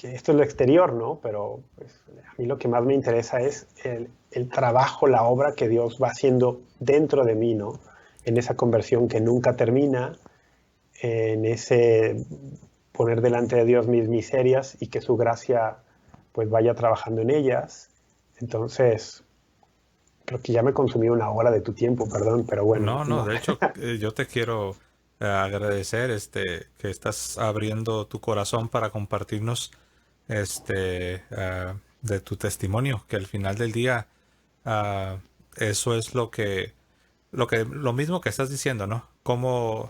esto es lo exterior, ¿no? Pero pues, a mí lo que más me interesa es el trabajo, la obra que Dios va haciendo dentro de mí, ¿no? En esa conversión que nunca termina, en ese poner delante de Dios mis miserias y que su gracia pues vaya trabajando en ellas. Entonces, creo que ya me consumí una hora de tu tiempo, perdón, pero bueno, No, no, no. de hecho, yo te quiero agradecer que estás abriendo tu corazón para compartirnos de tu testimonio, que al final del día ah, eso es lo mismo que estás diciendo, ¿no? Cómo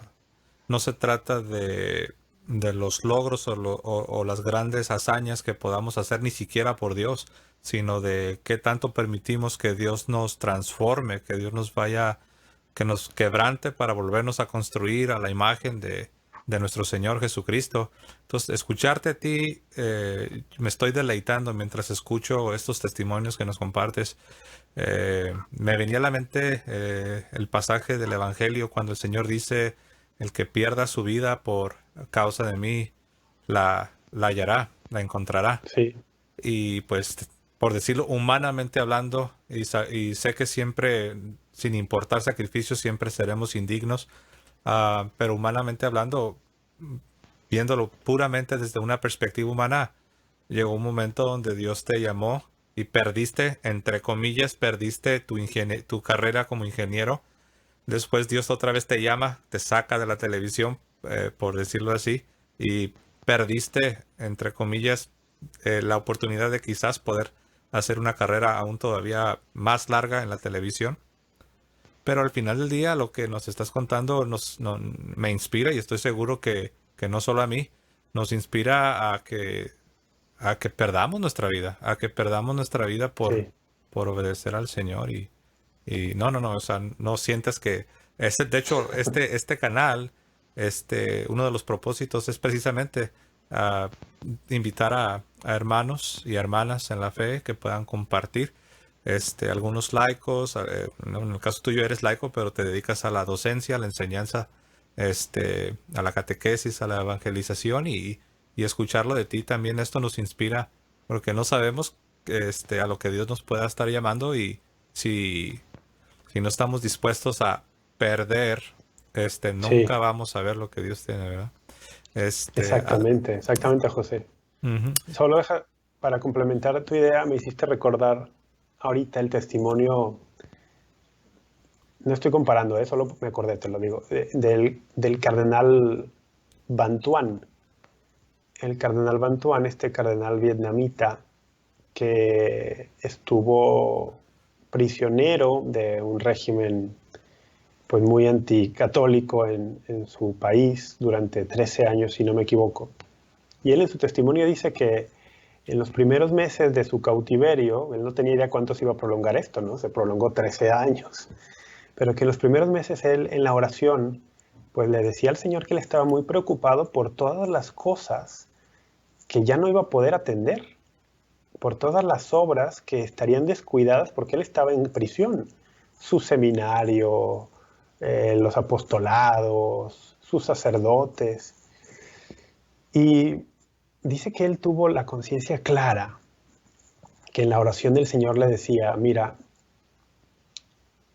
no se trata de los logros o las grandes hazañas que podamos hacer ni siquiera por Dios, sino de qué tanto permitimos que Dios nos transforme, que Dios nos vaya, que nos quebrante para volvernos a construir a la imagen de nuestro Señor Jesucristo. Entonces, escucharte a ti, me estoy deleitando mientras escucho estos testimonios que nos compartes. Me venía a la mente el pasaje del Evangelio cuando el Señor dice, el que pierda su vida por causa de mí, la hallará, la encontrará. Sí, Y pues, por decirlo humanamente hablando, y sé que siempre, sin importar sacrificios, siempre seremos indignos, pero humanamente hablando, viéndolo puramente desde una perspectiva humana, llegó un momento donde Dios te llamó y perdiste, entre comillas, perdiste tu carrera como ingeniero. Después Dios otra vez te llama, te saca de la televisión, por decirlo así, y perdiste, entre comillas, la oportunidad de quizás poder hacer una carrera aún todavía más larga en la televisión. Pero al final del día, lo que nos estás contando me inspira y estoy seguro que no solo a mí, nos inspira a que perdamos nuestra vida, a que perdamos nuestra vida sí, por obedecer al Señor y no, o sea, no sientas que de hecho, este canal, uno de los propósitos es precisamente ah, invitar a hermanos y hermanas en la fe que puedan compartir algunos laicos, no, en el caso tuyo eres laico, pero te dedicas a la docencia, a la enseñanza, a la catequesis, a la evangelización y escucharlo de ti también esto nos inspira porque no sabemos a lo que Dios nos pueda estar llamando y si, si no estamos dispuestos a perder, nunca sí, vamos a ver lo que Dios tiene, ¿verdad? Este, ah, exactamente, exactamente, José. ujú, Solo para complementar tu idea, me hiciste recordar ahorita el testimonio, no estoy comparando, solo me acordé, te lo digo, del cardenal Bantuan. El cardenal Bantuan, este cardenal vietnamita que estuvo prisionero de un régimen pues muy anticatólico en su país durante 13 años, si no me equivoco. Y él en su testimonio dice que en los primeros meses de su cautiverio, él no tenía idea cuánto se iba a prolongar esto, ¿no? Se prolongó 13 años, pero que en los primeros meses él en la oración, pues le decía al Señor que él estaba muy preocupado por todas las cosas que ya no iba a poder atender, por todas las obras que estarían descuidadas porque él estaba en prisión. Su seminario, los apostolados, sus sacerdotes. Y dice que él tuvo la conciencia clara, que en la oración del Señor le decía, mira,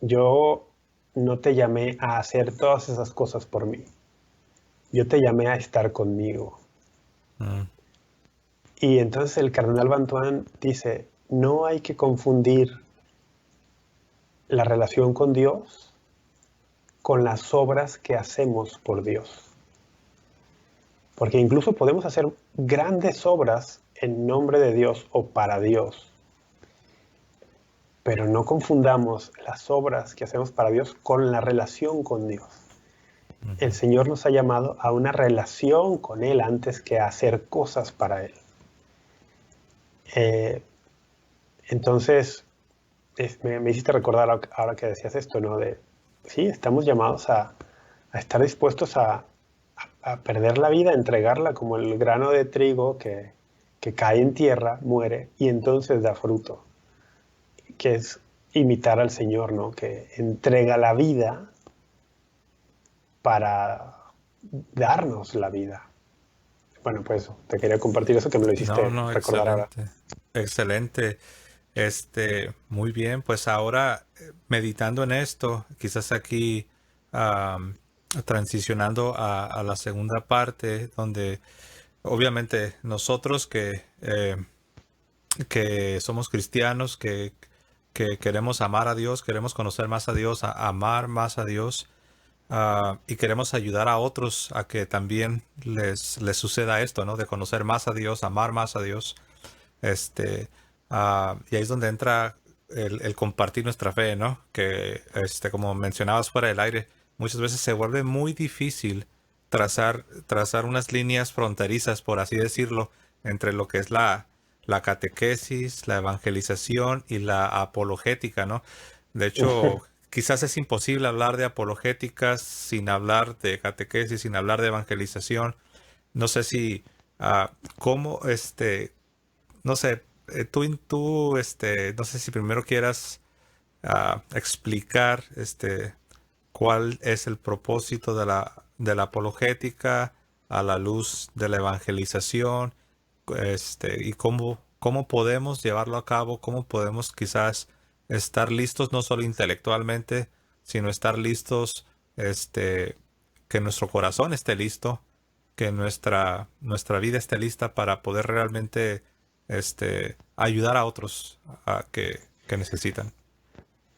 yo no te llamé a hacer todas esas cosas por mí, yo te llamé a estar conmigo. Mm. Y entonces el cardenal Bantuan dice, no hay que confundir la relación con Dios con las obras que hacemos por Dios. Porque incluso podemos hacer grandes obras en nombre de Dios o para Dios. Pero no confundamos las obras que hacemos para Dios con la relación con Dios. El Señor nos ha llamado a una relación con Él antes que a hacer cosas para Él. Entonces, me hiciste recordar ahora que decías esto, ¿no? Sí, estamos llamados a estar dispuestos a perder la vida, a entregarla como el grano de trigo que cae en tierra, muere y entonces da fruto, que es imitar al Señor, ¿no? Que entrega la vida para darnos la vida. Bueno, pues te quería compartir eso que me lo No, hiciste no, recordar ahora. excelente. Excelente. Muy bien, pues ahora meditando en esto, quizás aquí am, transicionando a la segunda parte, donde obviamente nosotros que somos cristianos, que queremos amar a Dios, queremos conocer más a Dios, amar más a Dios, y queremos ayudar a otros a que también les suceda esto, ¿no? De conocer más a Dios, amar más a Dios. Este, y ahí es donde entra el compartir nuestra fe, ¿no? Que, como mencionabas fuera del aire, muchas veces se vuelve muy difícil trazar unas líneas fronterizas, por así decirlo, entre lo que es la catequesis, la evangelización y la apologética, ¿no? De hecho, quizás es imposible hablar de apologética sin hablar de catequesis, sin hablar de evangelización. No sé si, cómo, no sé, no sé si primero quieras explicar, cuál es el propósito de la apologética a la luz de la evangelización, y cómo podemos llevarlo a cabo, cómo podemos quizás estar listos no solo intelectualmente, sino estar listos, que nuestro corazón esté listo, que nuestra vida esté lista para poder realmente, ayudar a otros que necesitan.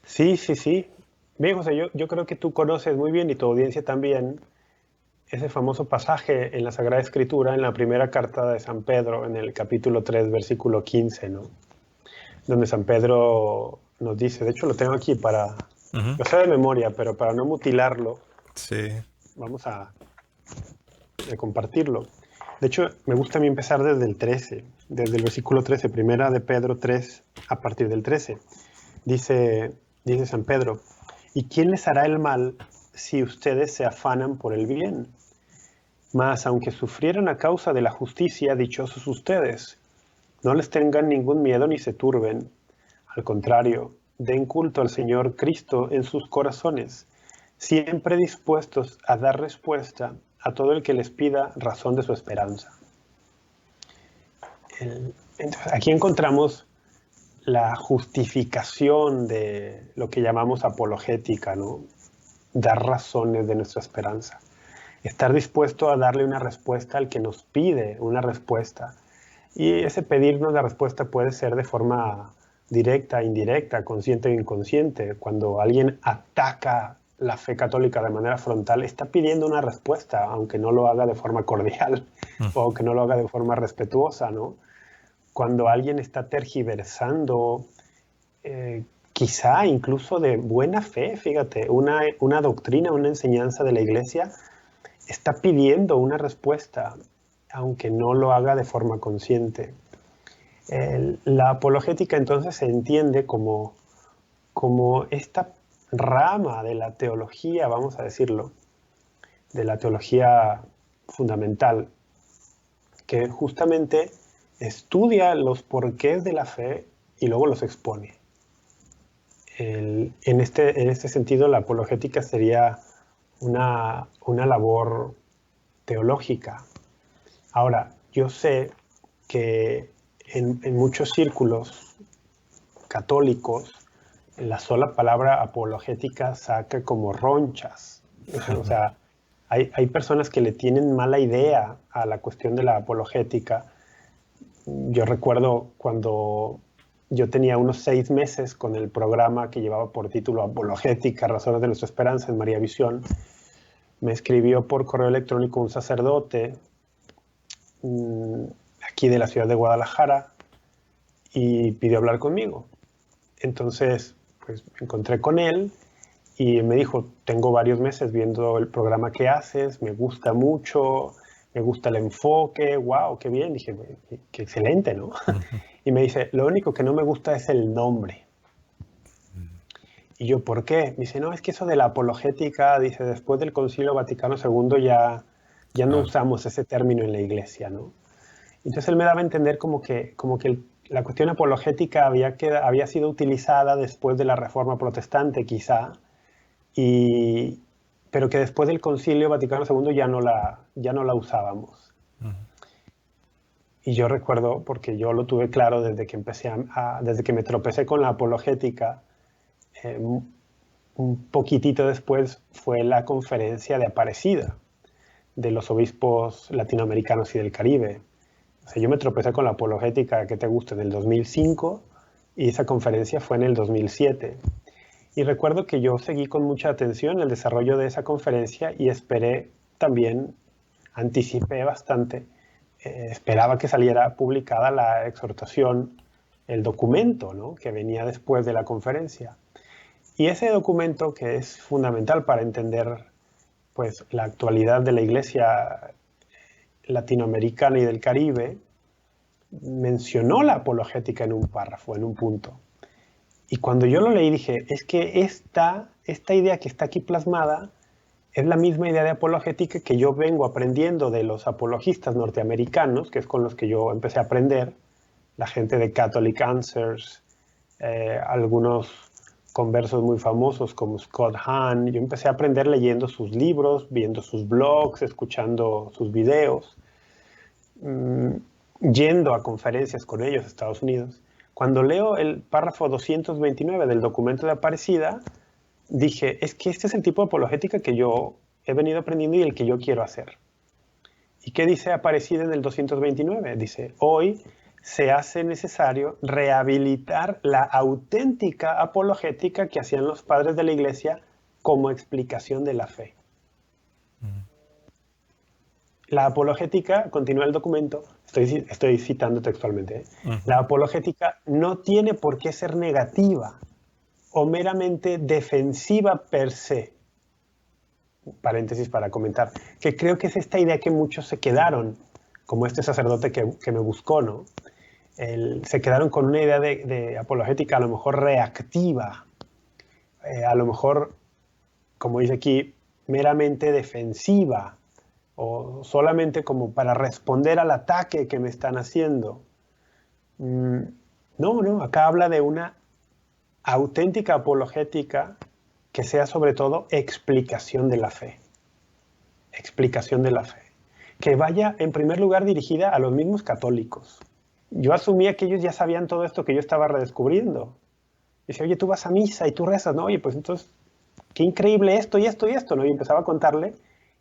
Sí, sí, sí. Bien, José, yo creo que tú conoces muy bien y tu audiencia también ese famoso pasaje en la Sagrada Escritura, en la primera carta de San Pedro, en el capítulo 3, versículo 15, ¿no? Donde San Pedro nos dice, de hecho lo tengo aquí Ujú. lo sé de memoria, pero para no mutilarlo, Sí. vamos a compartirlo. De hecho, me gusta a mí empezar desde el 13, desde el versículo 13, primera de Pedro 3, a partir del 13. Dice San Pedro, ¿y quién les hará el mal si ustedes se afanan por el bien? Mas aunque sufrieran a causa de la justicia, dichosos ustedes. No les tengan ningún miedo ni se turben. Al contrario, den culto al Señor Cristo en sus corazones, siempre dispuestos a dar respuesta a todo el que les pida razón de su esperanza. Entonces, aquí encontramos la justificación de lo que llamamos apologética, ¿no? Dar razones de nuestra esperanza. Estar dispuesto a darle una respuesta al que nos pide una respuesta. Y ese pedirnos la respuesta puede ser de forma directa, indirecta, consciente o inconsciente. Cuando alguien ataca la fe católica de manera frontal, está pidiendo una respuesta, aunque no lo haga de forma cordial o aunque no lo haga de forma respetuosa, ¿no? Cuando alguien está tergiversando, quizá incluso de buena fe, fíjate, una doctrina, una enseñanza de la Iglesia, está pidiendo una respuesta, aunque no lo haga de forma consciente. La apologética entonces se entiende como esta rama de la teología, vamos a decirlo, de la teología fundamental, que justamente estudia los porqués de la fe y luego los expone. En este sentido, la apologética sería una labor teológica. Ahora, yo sé que en muchos círculos católicos la sola palabra apologética saca como ronchas. O sea, Hay personas que le tienen mala idea a la cuestión de la apologética. Yo recuerdo cuando yo tenía unos 6 meses con el programa que llevaba por título Apologética, Razones de nuestra Esperanza en María Visión, me escribió por correo electrónico un sacerdote aquí de la ciudad de Guadalajara y pidió hablar conmigo. Entonces, pues me encontré con él y me dijo, tengo varios meses viendo el programa que haces, me gusta mucho, me gusta el enfoque, wow, qué bien. Dije, qué excelente, ¿no? Y me dice, lo único que no me gusta es el nombre. Y yo, ¿por qué? Me dice, no, es que eso de la apologética, dice, después del Concilio Vaticano II ya no Claro. usamos ese término en la iglesia, ¿no? Entonces él me daba a entender como que la cuestión apologética había sido utilizada después de la Reforma Protestante, quizá, pero que después del Concilio Vaticano II ya no la usábamos. Y yo recuerdo, porque yo lo tuve claro desde que desde que me tropecé con la apologética, un poquitito después fue la conferencia de Aparecida de los obispos latinoamericanos y del Caribe. O sea, yo me tropecé con la apologética que te gusta en el 2005 y esa conferencia fue en el 2007. Y recuerdo que yo seguí con mucha atención el desarrollo de esa conferencia y esperé también, anticipé bastante, esperaba que saliera publicada la exhortación, el documento, ¿no?, que venía después de la conferencia. Y ese documento, que es fundamental para entender pues, la actualidad de la Iglesia latinoamericana y del Caribe, mencionó la apologética en un párrafo, en un punto. Y cuando yo lo leí dije, es que esta idea que está aquí plasmada es la misma idea de apologética que yo vengo aprendiendo de los apologistas norteamericanos, que es con los que yo empecé a aprender, la gente de Catholic Answers, algunos conversos muy famosos como Scott Hahn. Yo empecé a aprender leyendo sus libros, viendo sus blogs, escuchando sus videos, yendo a conferencias con ellos a Estados Unidos. Cuando leo el párrafo 229 del documento de Aparecida, dije, es que este es el tipo de apologética que yo he venido aprendiendo y el que yo quiero hacer. ¿Y qué dice Aparecida en el 229? Dice, hoy se hace necesario rehabilitar la auténtica apologética que hacían los padres de la Iglesia como explicación de la fe. La apologética, continúa el documento, estoy citando textualmente, la apologética no tiene por qué ser negativa o meramente defensiva per se. Paréntesis para comentar, que creo que es esta idea que muchos se quedaron, como este sacerdote que me buscó, ¿no? Se quedaron con una idea de apologética a lo mejor reactiva, a lo mejor, como dice aquí, meramente defensiva, o solamente como para responder al ataque que me están haciendo. No, acá habla de una auténtica apologética que sea sobre todo explicación de la fe. Explicación de la fe. Que vaya en primer lugar dirigida a los mismos católicos. Yo asumía que ellos ya sabían todo esto que yo estaba redescubriendo. Dice, oye, tú vas a misa y tú rezas, ¿no? Oye, pues entonces, qué increíble esto y esto y esto, ¿no? Y empezaba a contarle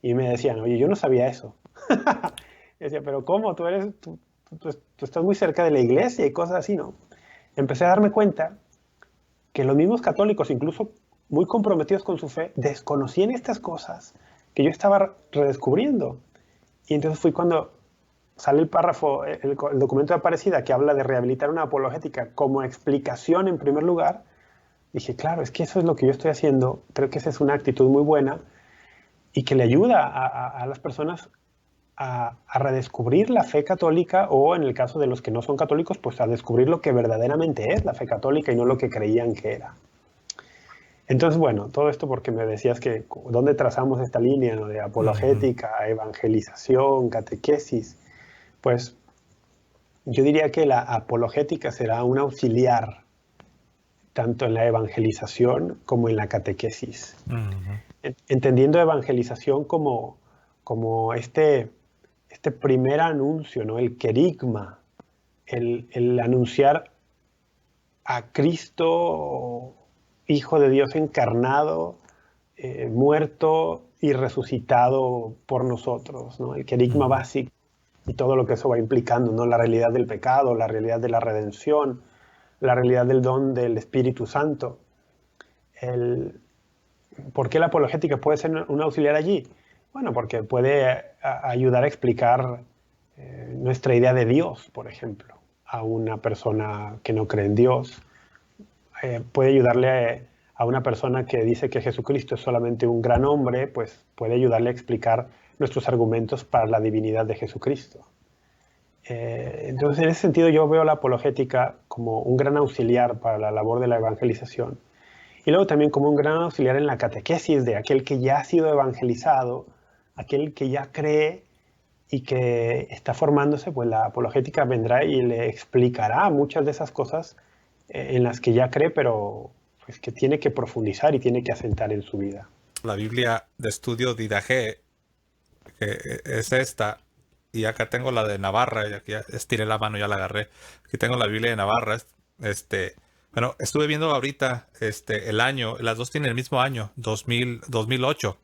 y me decían, oye, yo no sabía eso. Y decía, pero ¿cómo? Tú estás muy cerca de la iglesia y cosas así, ¿no? Empecé a darme cuenta que los mismos católicos, incluso muy comprometidos con su fe, desconocían estas cosas que yo estaba redescubriendo. Y entonces fui cuando sale el párrafo, el documento de Aparecida, que habla de rehabilitar una apologética como explicación en primer lugar. Dije, claro, es que eso es lo que yo estoy haciendo. Creo que esa es una actitud muy buena y que le ayuda a las personas a redescubrir la fe católica, o en el caso de los que no son católicos, pues a descubrir lo que verdaderamente es la fe católica y no lo que creían que era. Entonces, bueno, todo esto porque me decías que dónde trazamos esta línea, ¿no?, de apologética, evangelización, catequesis. Pues yo diría que la apologética será un auxiliar tanto en la evangelización como en la catequesis. Entendiendo evangelización como este primer anuncio, ¿no?, el querigma, el anunciar a Cristo, Hijo de Dios encarnado, muerto y resucitado por nosotros, ¿no? El querigma básico y todo lo que eso va implicando, ¿no? La realidad del pecado, la realidad de la redención, la realidad del don del Espíritu Santo. ¿Por qué la apologética puede ser un auxiliar allí? Bueno, porque puede ayudar a explicar nuestra idea de Dios, por ejemplo, a una persona que no cree en Dios. Puede ayudarle a una persona que dice que Jesucristo es solamente un gran hombre, pues puede ayudarle a explicar nuestros argumentos para la divinidad de Jesucristo. Entonces, en ese sentido, yo veo la apologética como un gran auxiliar para la labor de la evangelización. Y luego también como un gran auxiliar en la catequesis de aquel que ya ha sido evangelizado, aquel que ya cree y que está formándose, pues la apologética vendrá y le explicará muchas de esas cosas en las que ya cree, pero pues que tiene que profundizar y tiene que asentar en su vida. La Biblia de estudio Didache, que es esta, y acá tengo la de Navarra, y aquí ya estiré la mano, ya la agarré. Aquí tengo la Biblia de Navarra. Bueno, estuve viendo ahorita el año, las dos tienen el mismo año, 2008.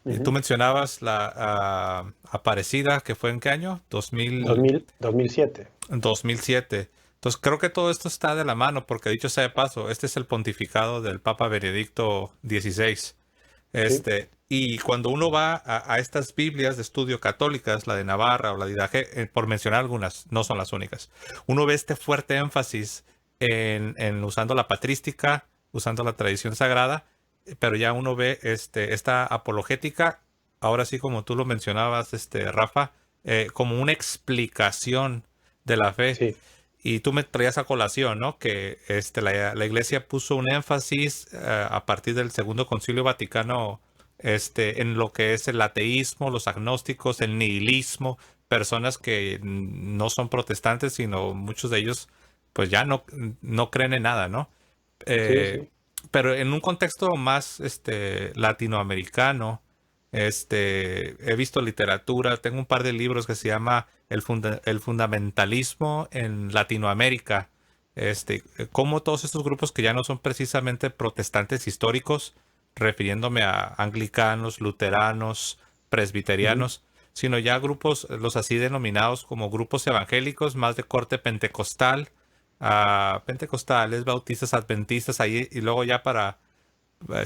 Y tú mencionabas la Aparecida, que fue ¿en qué año? 2007. 2007. Entonces creo que todo esto está de la mano, porque dicho sea de paso, este es el pontificado del Papa Benedicto XVI. Sí. Y cuando uno va a estas Biblias de estudio católicas, la de Navarra o la de Didache, por mencionar algunas, no son las únicas, uno ve este fuerte énfasis en usando la patrística, usando la tradición sagrada, pero ya uno ve esta apologética, ahora sí como tú lo mencionabas, Rafa, como una explicación de la fe. Sí. Y tú me traías a colación, ¿no? Que la Iglesia puso un énfasis a partir del Segundo Concilio Vaticano en lo que es el ateísmo, los agnósticos, el nihilismo, personas que no son protestantes, sino muchos de ellos pues ya no creen en nada, ¿no? Sí, Eh, sí. pero en un contexto más latinoamericano, he visto literatura, tengo un par de libros que se llama El fundamentalismo en Latinoamérica. Cómo todos estos grupos que ya no son precisamente protestantes históricos, refiriéndome a anglicanos, luteranos, presbiterianos, sino ya grupos, los así denominados como grupos evangélicos, más de corte pentecostal, pentecostales, bautistas, adventistas, ahí, y luego ya para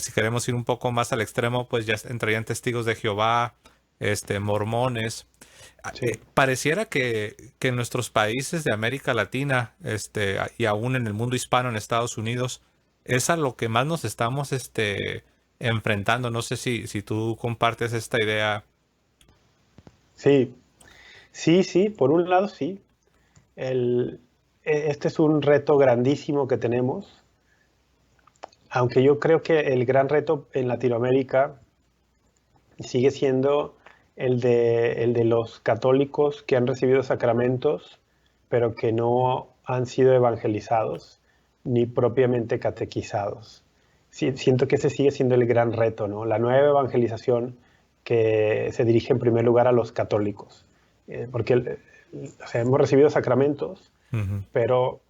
si queremos ir un poco más al extremo, pues ya entrarían testigos de Jehová, mormones. Sí. Pareciera que en nuestros países de América Latina, y aún en el mundo hispano, en Estados Unidos, es a lo que más nos estamos enfrentando. No sé si tú compartes esta idea. Sí, sí, sí, por un lado sí. Este es un reto grandísimo que tenemos, aunque yo creo que el gran reto en Latinoamérica sigue siendo el de los católicos que han recibido sacramentos, pero que no han sido evangelizados ni propiamente catequizados. Siento que ese sigue siendo el gran reto, ¿no? La nueva evangelización que se dirige en primer lugar a los católicos. Porque o sea, hemos recibido sacramentos, Ujú. pero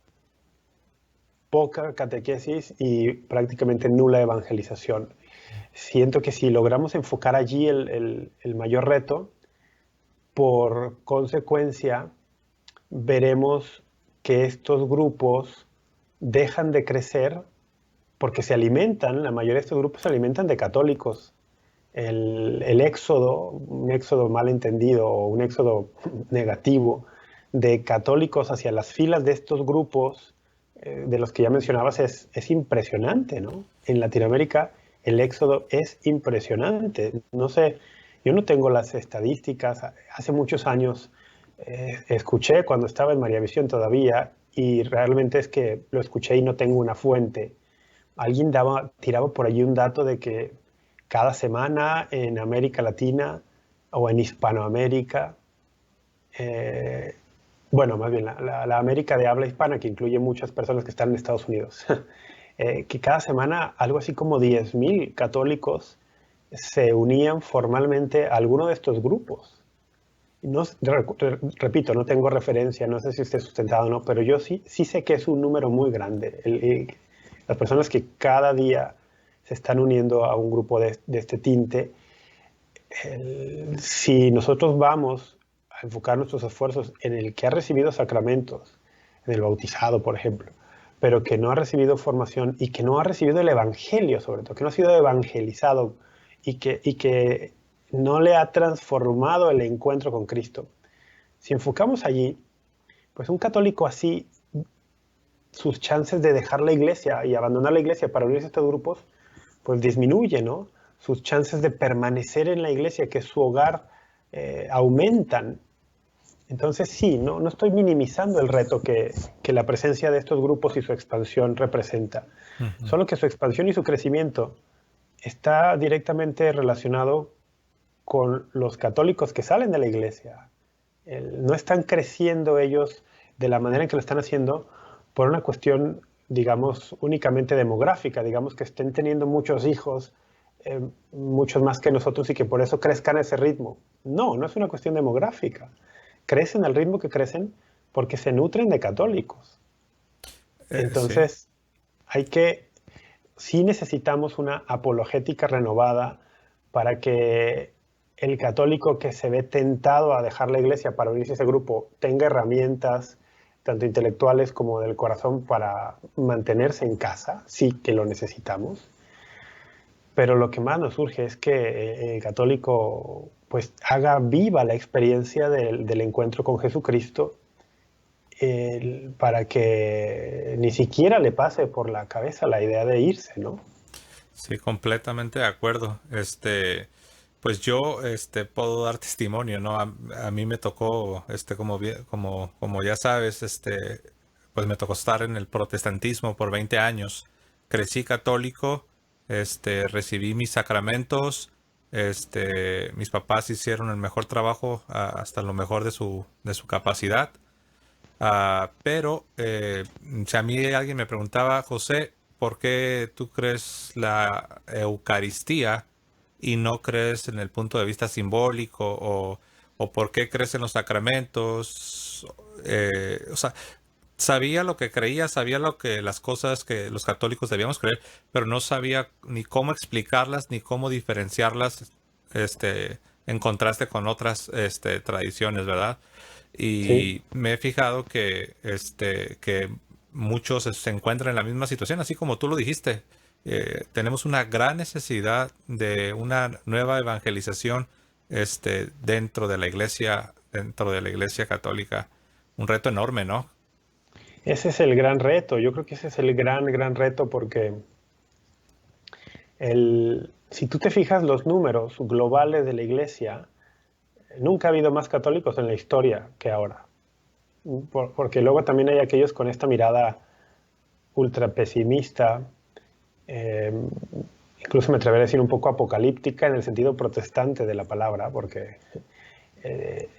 poca catequesis y prácticamente nula evangelización. Siento que si logramos enfocar allí el mayor reto, por consecuencia, veremos que estos grupos dejan de crecer porque se alimentan, la mayoría de estos grupos se alimentan de católicos. El éxodo, un éxodo mal entendido o un éxodo negativo de católicos hacia las filas de estos grupos, de los que ya mencionabas, es impresionante, ¿no? En Latinoamérica el éxodo es impresionante. No sé, yo no tengo las estadísticas. Hace muchos años escuché cuando estaba en María Visión todavía, y realmente es que lo escuché y no tengo una fuente. Alguien tiraba por allí un dato de que cada semana en América Latina o en Hispanoamérica, bueno, más bien la América de habla hispana, que incluye muchas personas que están en Estados Unidos, que cada semana algo así como 10,000 católicos se unían formalmente a alguno de estos grupos. No, repito, no tengo referencia, no sé si esté sustentado o no, pero yo sí sé que es un número muy grande. Las personas que cada día se están uniendo a un grupo de este tinte. Si nosotros vamos a enfocar nuestros esfuerzos en el que ha recibido sacramentos, en el bautizado, por ejemplo, pero que no ha recibido formación y que no ha recibido el evangelio, sobre todo, que no ha sido evangelizado y que no le ha transformado el encuentro con Cristo. Si enfocamos allí, pues un católico así, sus chances de dejar la iglesia y abandonar la iglesia para unirse a estos grupos, pues disminuye, ¿no? Sus chances de permanecer en la iglesia, que es su hogar, aumentan. Entonces sí, no estoy minimizando el reto que la presencia de estos grupos y su expansión representa. Ujú. Solo que su expansión y su crecimiento está directamente relacionado con los católicos que salen de la iglesia. No están creciendo ellos de la manera en que lo están haciendo por una cuestión, digamos, únicamente demográfica, digamos que estén teniendo muchos hijos, muchos más que nosotros y que por eso crezcan a ese ritmo. No es una cuestión demográfica. Crecen al ritmo que crecen porque se nutren de católicos. Sí. Entonces, sí necesitamos una apologética renovada para que el católico que se ve tentado a dejar la iglesia para unirse a ese grupo tenga herramientas, tanto intelectuales como del corazón, para mantenerse en casa. Sí que lo necesitamos. Pero lo que más nos urge es que el católico pues haga viva la experiencia del encuentro con Jesucristo, para que ni siquiera le pase por la cabeza la idea de irse, ¿no? Sí, completamente de acuerdo. Pues yo, puedo dar testimonio, ¿no? A mí me tocó, como ya sabes, pues me tocó estar en el protestantismo por 20 años. Crecí católico, recibí mis sacramentos, mis papás hicieron el mejor trabajo, hasta lo mejor de su capacidad. Pero si a mí alguien me preguntaba, José, ¿por qué tú crees la Eucaristía y no crees en el punto de vista simbólico? O por qué crees en los sacramentos? O sea, sabía lo que creía, sabía las cosas que los católicos debíamos creer, pero no sabía ni cómo explicarlas ni cómo diferenciarlas, en contraste con otras, tradiciones, ¿verdad? Sí. Y me he fijado que muchos se encuentran en la misma situación, así como tú lo dijiste. Tenemos una gran necesidad de una nueva evangelización, dentro de la iglesia católica. Un reto enorme, ¿no? Ese es el gran reto. Yo creo que ese es el gran reto porque si tú te fijas los números globales de la iglesia, nunca ha habido más católicos en la historia que ahora. Porque luego también hay aquellos con esta mirada ultra pesimista, eh, incluso me atrevería a decir un poco apocalíptica en el sentido protestante de la palabra, porque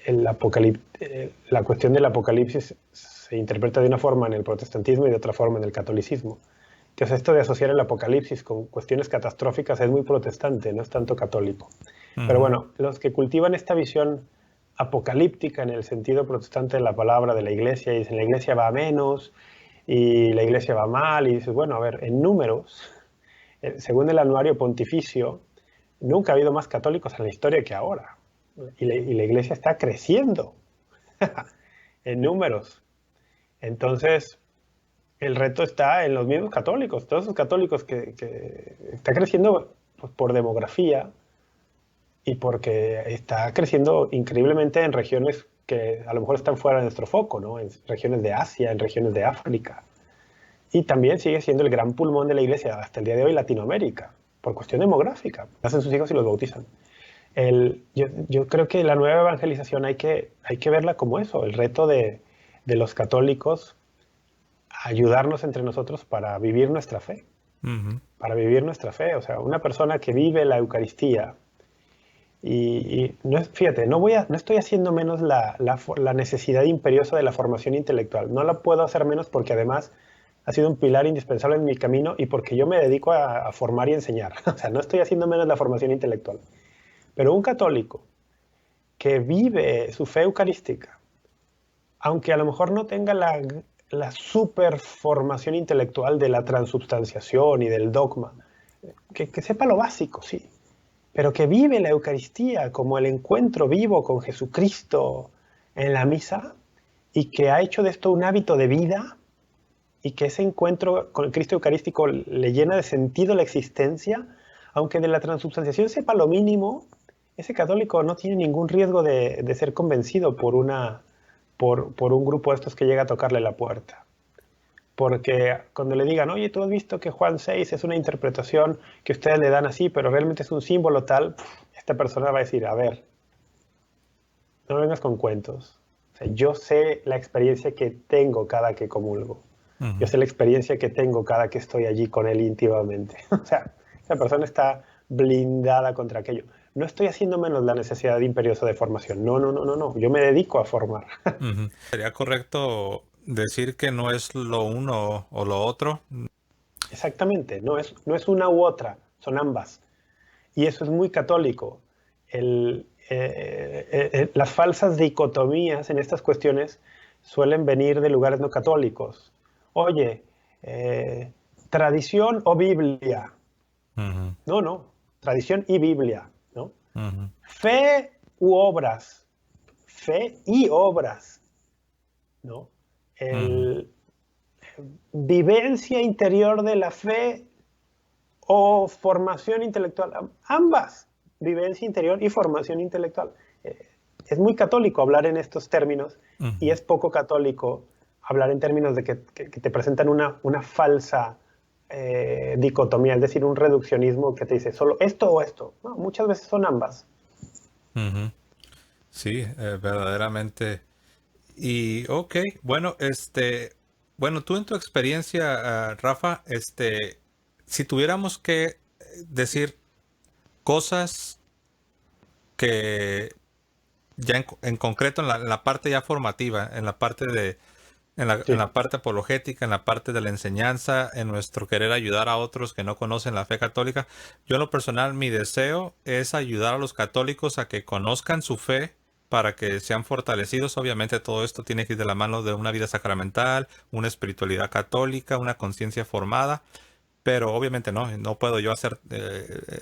la cuestión del apocalipsis se interpreta de una forma en el protestantismo y de otra forma en el catolicismo. Entonces esto de asociar el apocalipsis con cuestiones catastróficas es muy protestante, no es tanto católico. Pero Ujú. bueno, los que cultivan esta visión apocalíptica en el sentido protestante de la palabra de la iglesia, y dicen la iglesia va a menos y la iglesia va mal, y dices, bueno, a ver, en números, según el anuario pontificio, nunca ha habido más católicos en la historia que ahora. Y la iglesia está creciendo en números. Entonces, el reto está en los mismos católicos, todos esos católicos que está creciendo pues, por demografía y porque está creciendo increíblemente en regiones que a lo mejor están fuera de nuestro foco, ¿no? En regiones de Asia, en regiones de África. Y también sigue siendo el gran pulmón de la iglesia hasta el día de hoy Latinoamérica, por cuestión demográfica. Hacen sus hijos y los bautizan. Yo creo que la nueva evangelización hay que verla como eso, el reto de los católicos, ayudarnos entre nosotros para vivir nuestra fe, Ujú. para vivir nuestra fe. O sea, una persona que vive la Eucaristía y no fíjate, no estoy haciendo menos la necesidad imperiosa de la formación intelectual. No la puedo hacer menos porque además ha sido un pilar indispensable en mi camino y porque yo me dedico a formar y enseñar. O sea, no estoy haciendo menos la formación intelectual. Pero un católico que vive su fe eucarística, aunque a lo mejor no tenga la super formación intelectual de la transubstanciación y del dogma, que sepa lo básico, sí, pero que vive la Eucaristía como el encuentro vivo con Jesucristo en la misa y que ha hecho de esto un hábito de vida y que ese encuentro con el Cristo Eucarístico le llena de sentido la existencia, aunque de la transubstanciación sepa lo mínimo, ese católico no tiene ningún riesgo de ser convencido por un grupo de estos que llega a tocarle la puerta. Porque cuando le digan, oye, tú has visto que Juan 6 es una interpretación que ustedes le dan así, pero realmente es un símbolo tal, esta persona va a decir, a ver, no vengas con cuentos. O sea, yo sé la experiencia que tengo cada que comulgo. Yo sé la experiencia que tengo cada que estoy allí con él íntimamente. O sea, esa persona está blindada contra aquello. No estoy haciendo menos la necesidad imperiosa de formación. No, no, no, no, no. Yo me dedico a formar. ¿Sería correcto decir que no es lo uno o lo otro? Exactamente. No es una u otra. Son ambas. Y eso es muy católico. Las falsas dicotomías en estas cuestiones suelen venir de lugares no católicos. Oye, tradición o Biblia. Ujú, No, no, tradición y Biblia, ¿no? ujú, Fe u obras, fe y obras, ¿no? ujú, El, vivencia interior de la fe o formación intelectual, ambas, vivencia interior y formación intelectual. Es muy católico hablar en estos términos y ujú. es poco católico hablar en términos de que te presentan una falsa dicotomía, es decir, un reduccionismo que te dice solo esto o esto. No, muchas veces son ambas. Ujú. Sí, verdaderamente. Y ok, bueno, bueno, tú en tu experiencia, Rafa, si tuviéramos que decir cosas que ya en concreto en la parte ya formativa, en la parte en Sí. la parte apologética, en la parte de la enseñanza, en nuestro querer ayudar a otros que no conocen la fe católica. Yo en lo personal, mi deseo es ayudar a los católicos a que conozcan su fe para que sean fortalecidos. Obviamente todo esto tiene que ir de la mano de una vida sacramental, una espiritualidad católica, una conciencia formada. Pero obviamente no puedo yo hacer,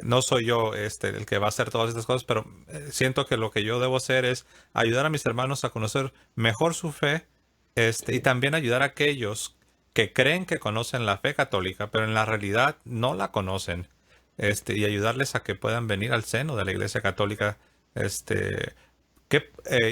no soy yo el que va a hacer todas estas cosas, pero siento que lo que yo debo hacer es ayudar a mis hermanos a conocer mejor su fe, y Sí. también ayudar a aquellos que creen que conocen la fe católica, pero en la realidad no la conocen, y ayudarles a que puedan venir al seno de la Iglesia Católica,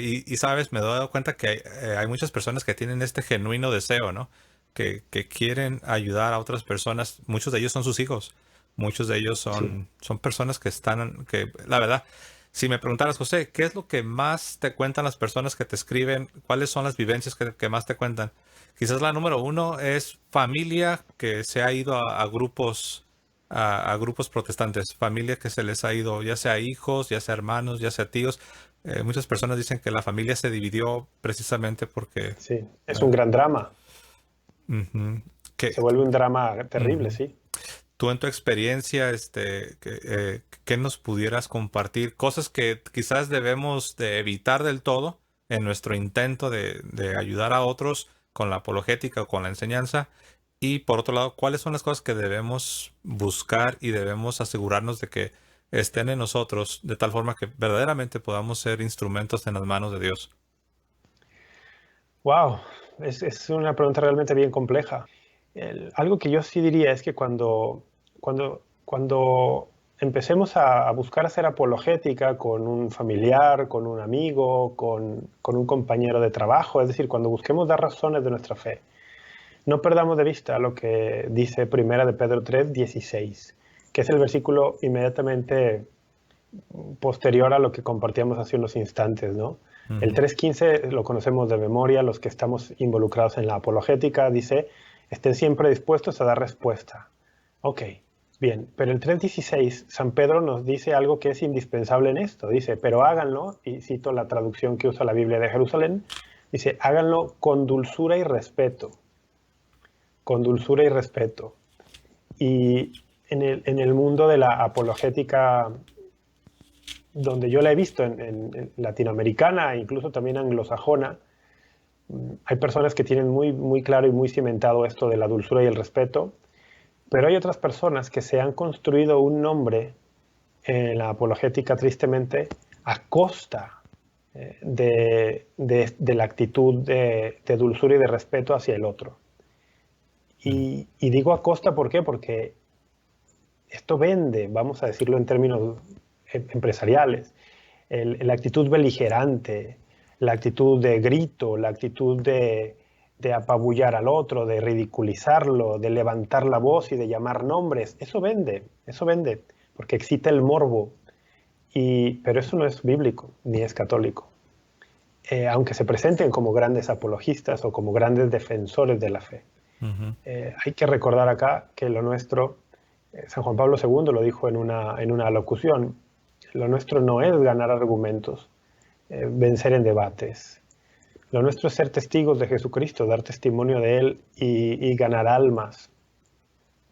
y sabes, me he dado cuenta que hay muchas personas que tienen este genuino deseo, ¿no? Que quieren ayudar a otras personas. Muchos de ellos son sus hijos. Muchos de ellos Sí. son personas que están, que la verdad, si me preguntaras, José, ¿qué es lo que más te cuentan las personas que te escriben? ¿Cuáles son las vivencias que más te cuentan? Quizás la número uno es familia que se ha ido a grupos, a grupos protestantes, familia que se les ha ido, ya sea hijos, ya sea hermanos, ya sea tíos. Muchas personas dicen que la familia se dividió precisamente porque Sí. Es un eh, gran drama. ujú, Se que, vuelve un drama terrible, ujú. sí. Tú en tu experiencia, ¿qué nos pudieras compartir? Cosas que quizás debemos de evitar del todo en nuestro intento de ayudar a otros con la apologética o con la enseñanza. Y por otro lado, ¿cuáles son las cosas que debemos buscar y debemos asegurarnos de que estén en nosotros de tal forma que verdaderamente podamos ser instrumentos en las manos de Dios? Wow, es una pregunta realmente bien compleja. Algo que yo sí diría es que cuando empecemos a buscar hacer apologética con un familiar, con un amigo, con un compañero de trabajo, es decir, cuando busquemos dar razones de nuestra fe, no perdamos de vista lo que dice Primera de Pedro 3, 16, que es el versículo inmediatamente posterior a lo que compartíamos hace unos instantes, ¿no? El Ujú, 3.15 lo conocemos de memoria, los que estamos involucrados en la apologética, dice, estén siempre dispuestos a dar respuesta. Ok, bien, pero el 3.16, San Pedro nos dice algo que es indispensable en esto, dice, pero háganlo, y cito la traducción que usa la Biblia de Jerusalén, dice, háganlo con dulzura y respeto, con dulzura y respeto. Y en el mundo de la apologética donde yo la he visto en latinoamericana e incluso también anglosajona, hay personas que tienen muy, muy claro y muy cimentado esto de la dulzura y el respeto, Pero hay otras personas que se han construido un nombre en la apologética, tristemente, a costa de la actitud de dulzura y de respeto hacia el otro. Y digo a costa, ¿por qué? Porque esto vende, vamos a decirlo en términos empresariales, la actitud beligerante, la actitud de grito, la actitud de apabullar al otro, de ridiculizarlo, de levantar la voz y de llamar nombres. Eso vende, porque excita el morbo. Pero eso no es bíblico, ni es católico. Aunque se presenten como grandes apologistas o como grandes defensores de la fe. Ujú. Hay que recordar acá que lo nuestro, San Juan Pablo II lo dijo en una locución, lo nuestro no es ganar argumentos, vencer en debates. Lo nuestro es ser testigos de Jesucristo, dar testimonio de Él y ganar almas.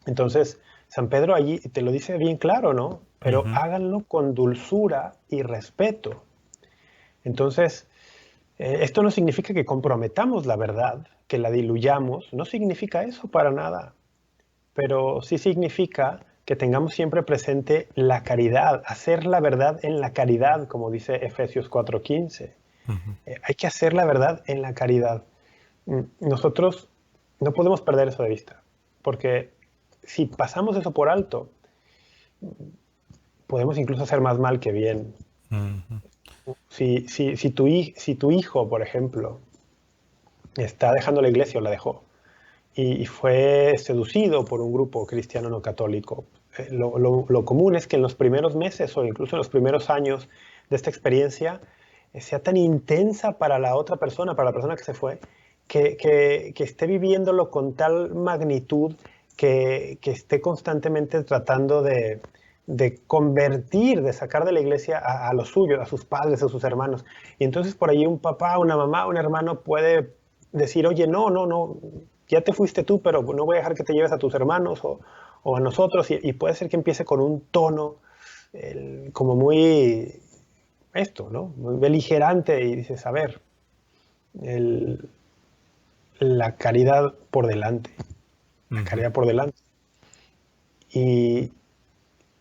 Entonces, San Pedro allí te lo dice bien claro, ¿no? Pero Ujú. háganlo con dulzura y respeto. Entonces, esto no significa que comprometamos la verdad, que la diluyamos, no significa eso para nada, pero sí significa que tengamos siempre presente la caridad, hacer la verdad en la caridad, como dice Efesios 4:15. Ujú. Hay que hacer la verdad en la caridad. Nosotros no podemos perder eso de vista, porque si pasamos eso por alto, podemos incluso hacer más mal que bien. Ujú. Si tu hijo, por ejemplo, está dejando la iglesia o la dejó, y fue seducido por un grupo cristiano no católico, lo común es que en los primeros meses o incluso en los primeros años de esta experiencia sea tan intensa para la otra persona, para la persona que se fue, que esté viviéndolo con tal magnitud que esté constantemente tratando de convertir, de sacar de la iglesia a los suyos, a sus padres, a sus hermanos. Y entonces por ahí un papá, una mamá, un hermano puede decir, oye, no, ya te fuiste tú, pero no voy a dejar que te lleves a tus hermanos o a nosotros. Y puede ser que empiece con un tono como muy, ¿no? Muy beligerante y dices, a ver, el, la caridad por delante, la Ujú. caridad por delante. Y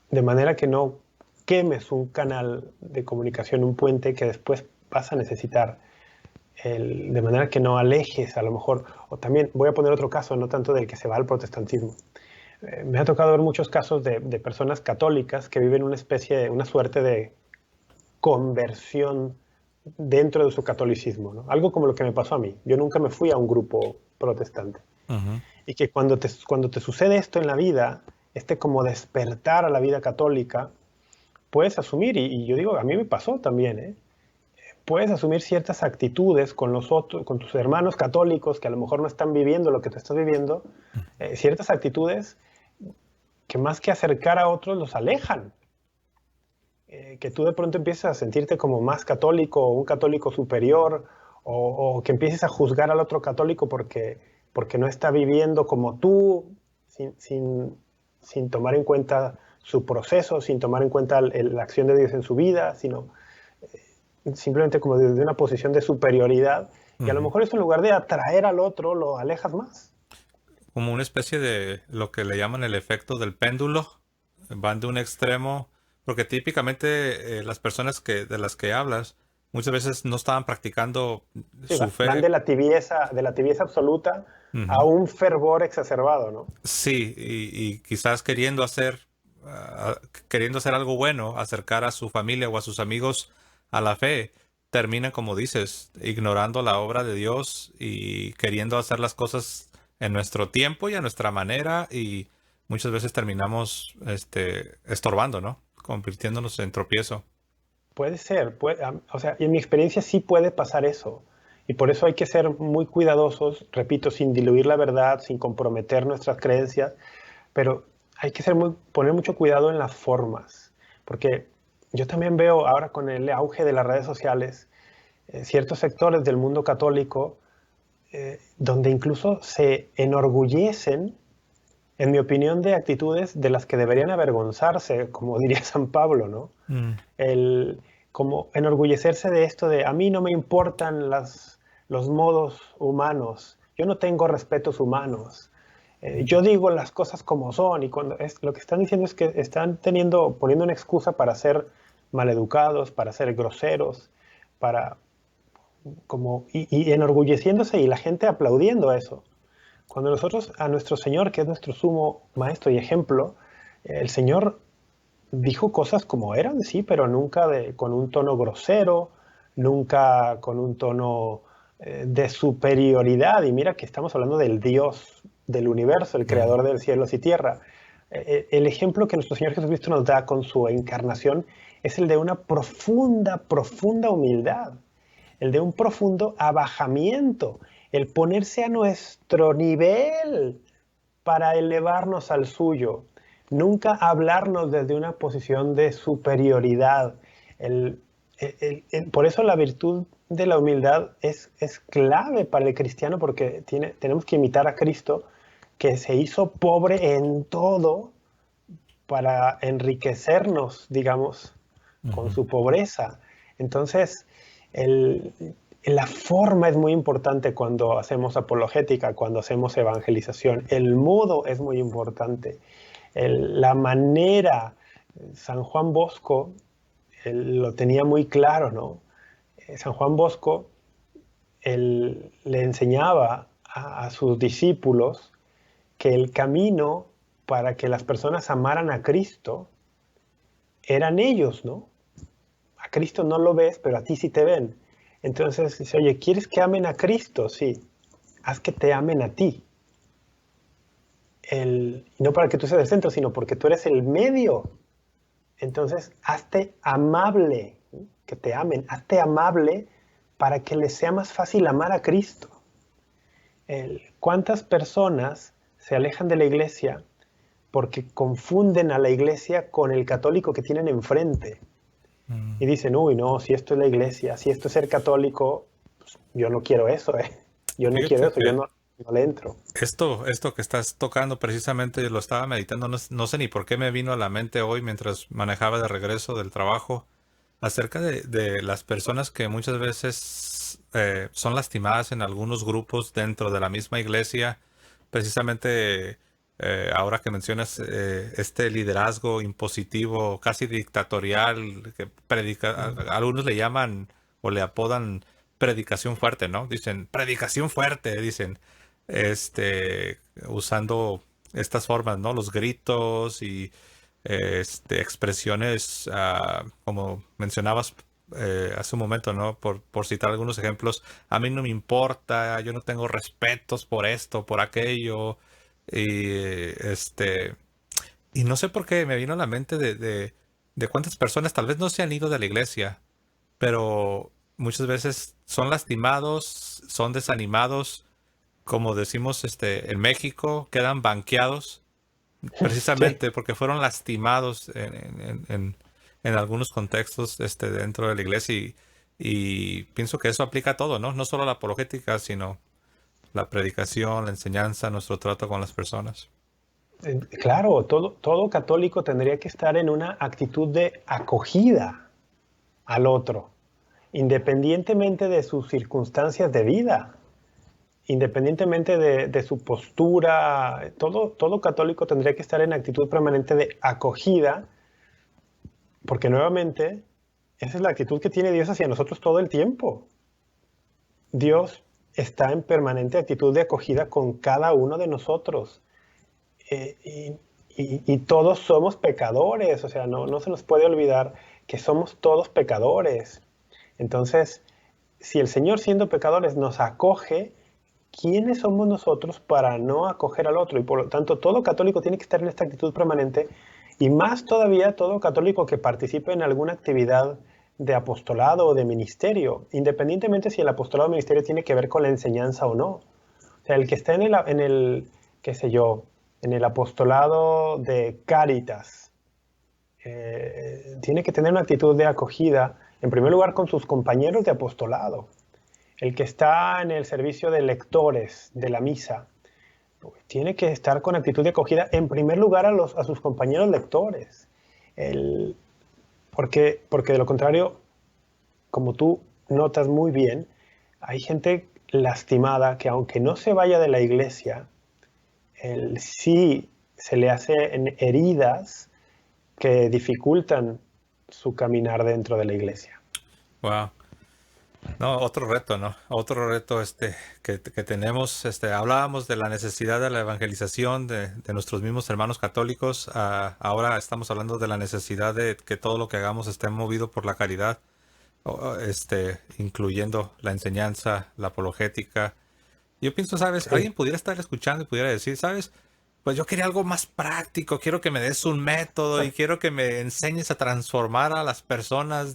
de manera que no quemes un canal de comunicación, un puente que después vas a necesitar. De manera que no alejes a lo mejor, o también voy a poner otro caso, no tanto del que se va al protestantismo. Me ha tocado ver muchos casos de personas católicas que viven una suerte de conversión dentro de su catolicismo, ¿no? Algo como lo que me pasó a mí. Yo nunca me fui a un grupo protestante. Ujú. Y que cuando te sucede esto en la vida, como despertar a la vida católica, puedes asumir, y yo digo, a mí me pasó también, puedes asumir ciertas actitudes con los otros, con tus hermanos católicos que a lo mejor no están viviendo lo que tú estás viviendo, ciertas actitudes que más que acercar a otros los alejan. Que tú de pronto empieces a sentirte como más católico o un católico superior o que empieces a juzgar al otro católico porque no está viviendo como tú sin tomar en cuenta su proceso, sin tomar en cuenta la acción de Dios en su vida, sino simplemente como desde una posición de superioridad. Y a lo Ujú. mejor eso en lugar de atraer al otro, lo alejas más. Como una especie de lo que le llaman el efecto del péndulo. Van de un extremo, porque típicamente las personas de las que hablas muchas veces no estaban practicando Sí, su van fe. de la tibieza absoluta a Ujú. un fervor exacerbado, ¿no? Sí, y quizás queriendo hacer algo bueno, acercar a su familia o a sus amigos a la fe, terminan, como dices, ignorando la obra de Dios y queriendo hacer las cosas en nuestro tiempo y a nuestra manera, y muchas veces terminamos estorbando, ¿no? Convirtiéndonos en tropiezo. Puede ser, o sea, y en mi experiencia sí puede pasar eso. Y por eso hay que ser muy cuidadosos, repito, sin diluir la verdad, sin comprometer nuestras creencias, pero hay que poner mucho cuidado en las formas, porque yo también veo ahora con el auge de las redes sociales ciertos sectores del mundo católico donde incluso se enorgullecen, en mi opinión, de actitudes de las que deberían avergonzarse, como diría San Pablo, ¿no? Mm. El, como enorgullecerse de esto de a mí no me importan los modos humanos, yo no tengo respetos humanos, Yo digo las cosas como son, y cuando lo que están diciendo es que están poniendo una excusa para ser maleducados, para ser groseros, para y enorgulleciéndose y la gente aplaudiendo eso. Cuando nosotros a nuestro Señor, que es nuestro sumo maestro y ejemplo, el Señor dijo cosas como eran, sí, pero nunca con un tono grosero, nunca con un tono de superioridad. Y mira que estamos hablando del Dios del universo, el Mm, creador del cielo y tierra. El ejemplo que nuestro Señor Jesucristo nos da con su encarnación es el de una profunda, profunda humildad, el de un profundo abajamiento, el ponerse a nuestro nivel para elevarnos al suyo, nunca hablarnos desde una posición de superioridad. Por eso la virtud de la humildad es clave para el cristiano, porque tenemos que imitar a Cristo, que se hizo pobre en todo para enriquecernos, digamos, con ujú. su pobreza. Entonces, el, la forma es muy importante cuando hacemos apologética, cuando hacemos evangelización. El modo es muy importante. La manera, San Juan Bosco él lo tenía muy claro, ¿no? San Juan Bosco él le enseñaba a sus discípulos que el camino para que las personas amaran a Cristo eran ellos, ¿no? A Cristo no lo ves, pero a ti sí te ven. Entonces dice, oye, ¿quieres que amen a Cristo? Sí, haz que te amen a ti. No para que tú seas el centro, sino porque tú eres el medio. Entonces, hazte amable, ¿sí? Que te amen, hazte amable para que les sea más fácil amar a Cristo. ¿Cuántas personas se alejan de la iglesia porque confunden a la iglesia con el católico que tienen enfrente? Y Mm. dicen, uy, no, si esto es la iglesia, si esto es ser católico, pues, yo no quiero eso, ¿eh? Yo no quiero Fíjate eso, yo que no le entro. esto que estás tocando precisamente lo estaba meditando, no sé ni por qué me vino a la mente hoy mientras manejaba de regreso del trabajo, acerca de las personas que muchas veces son lastimadas en algunos grupos dentro de la misma iglesia, precisamente ahora que mencionas este liderazgo impositivo, casi dictatorial, que algunos le llaman o le apodan predicación fuerte, ¿no? Dicen, predicación fuerte, dicen, usando estas formas, ¿no? Los gritos y expresiones, como mencionabas hace un momento, ¿no? Por citar algunos ejemplos, a mí no me importa, yo no tengo respetos por esto, por aquello, y y no sé por qué me vino a la mente de cuántas personas tal vez no se han ido de la iglesia, pero muchas veces son lastimados, son desanimados, como decimos en México, quedan banqueados Sí, precisamente porque fueron lastimados en algunos contextos dentro de la iglesia y pienso que eso aplica a todo, ¿no? No solo a la apologética, sino la predicación, la enseñanza, nuestro trato con las personas. claro, todo católico tendría que estar en una actitud de acogida al otro, independientemente de sus circunstancias de vida, independientemente de su postura. Todo católico tendría que estar en actitud permanente de acogida, porque nuevamente esa es la actitud que tiene Dios hacia nosotros todo el tiempo. Dios está en permanente actitud de acogida con cada uno de nosotros. Y todos somos pecadores, o sea, no se nos puede olvidar que somos todos pecadores. Entonces, si el Señor siendo pecadores nos acoge, ¿quiénes somos nosotros para no acoger al otro? Y por lo tanto, todo católico tiene que estar en esta actitud permanente, y más todavía todo católico que participe en alguna actividad de apostolado o de ministerio, independientemente si el apostolado o ministerio tiene que ver con la enseñanza o no. O sea, el que está qué sé yo, en el apostolado de Cáritas, tiene que tener una actitud de acogida, en primer lugar con sus compañeros de apostolado. El que está en el servicio de lectores de la misa, pues, tiene que estar con actitud de acogida, en primer lugar a sus compañeros lectores. El, porque de lo contrario, como tú notas muy bien, hay gente lastimada que aunque no se vaya de la iglesia, sí se le hacen heridas que dificultan su caminar dentro de la iglesia. Wow. No, otro reto, ¿no? Otro reto que tenemos, hablábamos de la necesidad de la evangelización de nuestros mismos hermanos católicos. Ahora estamos hablando de la necesidad de que todo lo que hagamos esté movido por la caridad, incluyendo la enseñanza, la apologética. Yo pienso, ¿sabes? Sí, Alguien pudiera estar escuchando y pudiera decir, ¿sabes? Pues yo quería algo más práctico, quiero que me des un método y quiero que me enseñes a transformar a las personas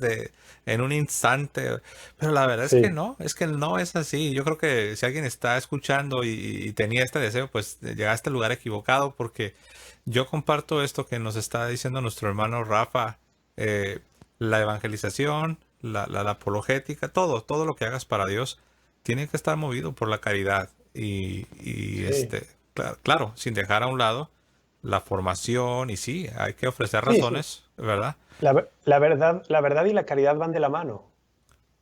en un instante. Pero la verdad sí, es que no es así. Yo creo que si alguien está escuchando y tenía este deseo, pues llegaste al lugar equivocado, porque yo comparto esto que nos está diciendo nuestro hermano Rafa. eh, la evangelización, la apologética, todo lo que hagas para Dios tiene que estar movido por la caridad y sí, claro, sin dejar a un lado la formación y sí, hay que ofrecer sí, sí. razones, ¿verdad? La verdad y la caridad van de la mano.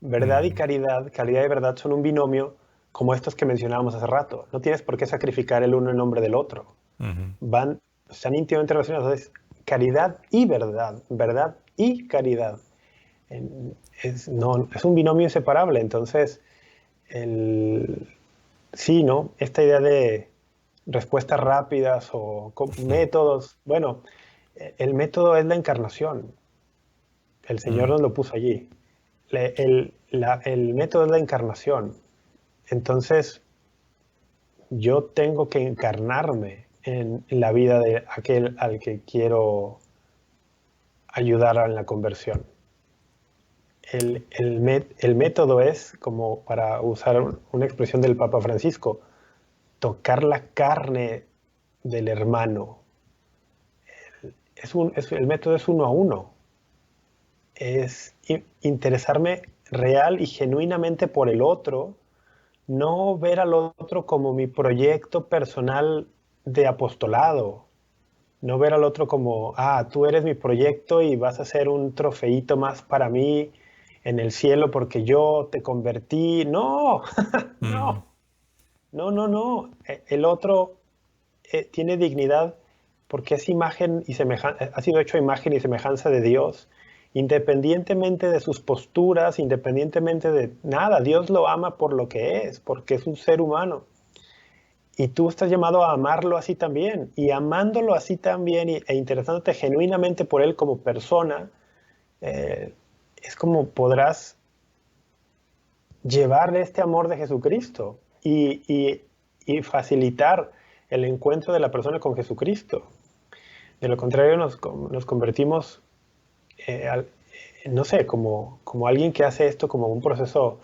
Verdad y Mm, caridad, caridad y verdad son un binomio como estos que mencionábamos hace rato. No tienes por qué sacrificar el uno en nombre del otro. ujú, Están íntimamente relacionados. Entonces, caridad y verdad, verdad y caridad. No, es un binomio inseparable. Entonces, el, sí, ¿no? Esta idea de respuestas rápidas o métodos. Bueno, el método es la encarnación. El Señor mm, nos lo puso allí. El método es la encarnación. Entonces, yo tengo que encarnarme en la vida de aquel al que quiero ayudar en la conversión. El método es, como para usar una expresión del Papa Francisco, tocar la carne del hermano. El método es uno a uno. Es interesarme real y genuinamente por el otro, no ver al otro como mi proyecto personal de apostolado, no ver al otro como, tú eres mi proyecto y vas a ser un trofeito más para mí en el cielo porque yo te convertí. No, mm, no, no, no, no. El otro tiene dignidad porque es imagen y semejanza, ha sido hecho a imagen y semejanza de Dios, independientemente de sus posturas, independientemente de nada. Dios lo ama por lo que es, porque es un ser humano. Y tú estás llamado a amarlo así también. Y amándolo así también e interesándote genuinamente por él como persona, eh, es como podrás llevarle este amor de Jesucristo y facilitar el encuentro de la persona con Jesucristo. De lo contrario, nos convertimos, eh, no sé, como alguien que hace esto como un proceso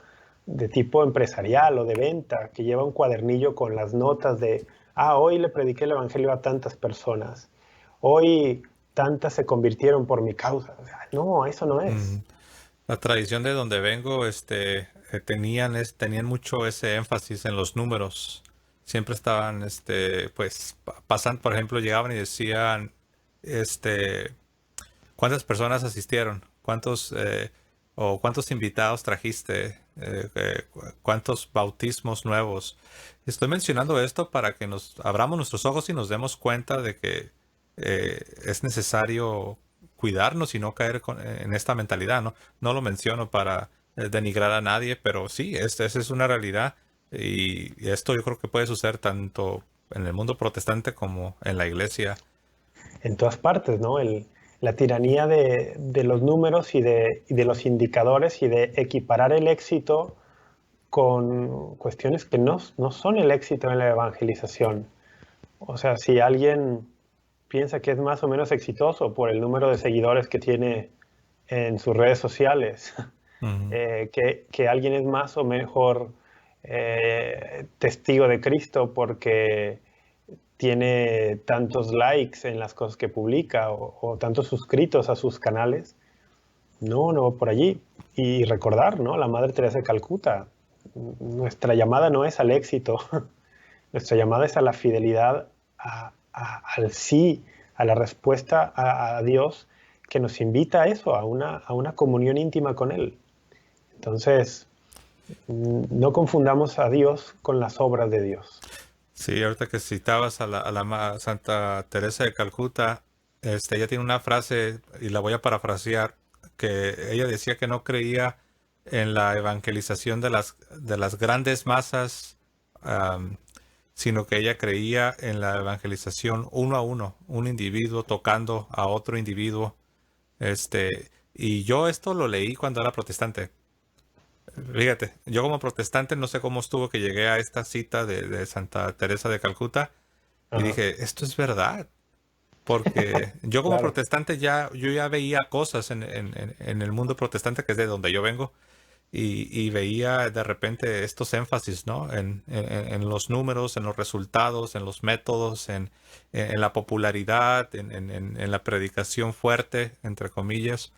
de tipo empresarial o de venta, que lleva un cuadernillo con las notas de, hoy le prediqué el Evangelio a tantas personas, hoy tantas se convirtieron por mi causa. O sea, no, eso no mm. es. La tradición de donde vengo, tenían mucho ese énfasis en los números. Siempre estaban, pues, pasan, por ejemplo, llegaban y decían, este, ¿cuántas personas asistieron? ¿Cuántos invitados trajiste? ¿Cuántos bautismos nuevos? Estoy mencionando esto para que nos abramos nuestros ojos y nos demos cuenta de que es necesario cuidarnos y no caer en esta mentalidad, ¿no? No lo menciono para denigrar a nadie, pero sí, esa es una realidad y esto yo creo que puede suceder tanto en el mundo protestante como en la iglesia. En todas partes, ¿no? La tiranía de los números y de los indicadores y de equiparar el éxito con cuestiones que no son el éxito en la evangelización. O sea, si alguien piensa que es más o menos exitoso por el número de seguidores que tiene en sus redes sociales, Ujú, que alguien es más o mejor testigo de Cristo porque tiene tantos likes en las cosas que publica o tantos suscritos a sus canales. No, no por allí. Y recordar, ¿no? La Madre Teresa de Calcuta. Nuestra llamada no es al éxito, nuestra llamada es a la fidelidad, al sí, a la respuesta a Dios que nos invita a eso, a una comunión íntima con Él. Entonces, no confundamos a Dios con las obras de Dios. Sí, ahorita que citabas a Santa Teresa de Calcuta, ella tiene una frase, y la voy a parafrasear, que ella decía que no creía en la evangelización de las grandes masas, am, sino que ella creía en la evangelización uno a uno, un individuo tocando a otro individuo. Y yo esto lo leí cuando era protestante. Fíjate, yo como protestante no sé cómo estuvo que llegué a esta cita de Santa Teresa de Calcuta y Ajá, dije, esto es verdad, porque yo como claro. protestante yo ya veía cosas en el mundo protestante, que es de donde yo vengo, y veía de repente estos énfasis, ¿no? En los números, en los resultados, en los métodos, en la popularidad, en la predicación fuerte, entre comillas.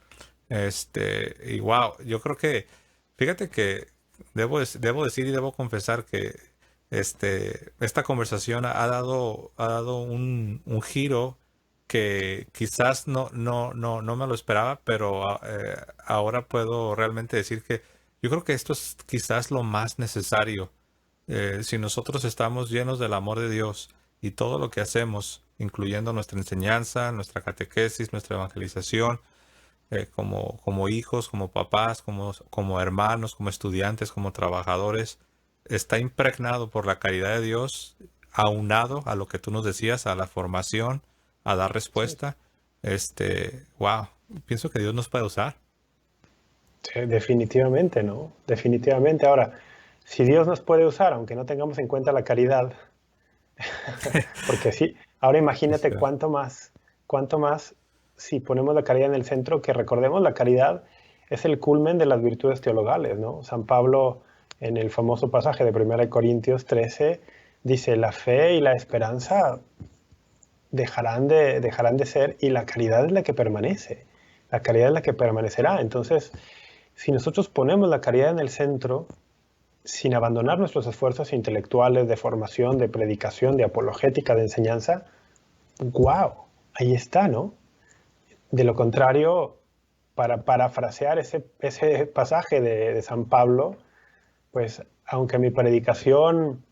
Y wow, yo creo que, fíjate que debo decir y debo confesar que esta conversación ha dado un giro que quizás no me lo esperaba, pero ahora puedo realmente decir que yo creo que esto es quizás lo más necesario. Si nosotros estamos llenos del amor de Dios y todo lo que hacemos, incluyendo nuestra enseñanza, nuestra catequesis, nuestra evangelización, como hijos, como papás, como hermanos, como estudiantes, como trabajadores, está impregnado por la caridad de Dios, aunado a lo que tú nos decías, a la formación, a dar Sí. respuesta. Wow, pienso que Dios nos puede usar. Sí, definitivamente, ¿no? Definitivamente. Ahora, si Dios nos puede usar, aunque no tengamos en cuenta la caridad, porque sí, ahora imagínate Este, cuánto más si ponemos la caridad en el centro, que recordemos la caridad es el culmen de las virtudes teologales, ¿no? San Pablo en el famoso pasaje de 1 Corintios 13 dice, la fe y la esperanza dejarán de ser y la caridad es la que permanece, la caridad es la que permanecerá. Entonces, si nosotros ponemos la caridad en el centro, sin abandonar nuestros esfuerzos intelectuales de formación, de predicación, de apologética, de enseñanza, wow, ahí está, ¿no? De lo contrario, para parafrasear ese pasaje de San Pablo, pues aunque mi predicación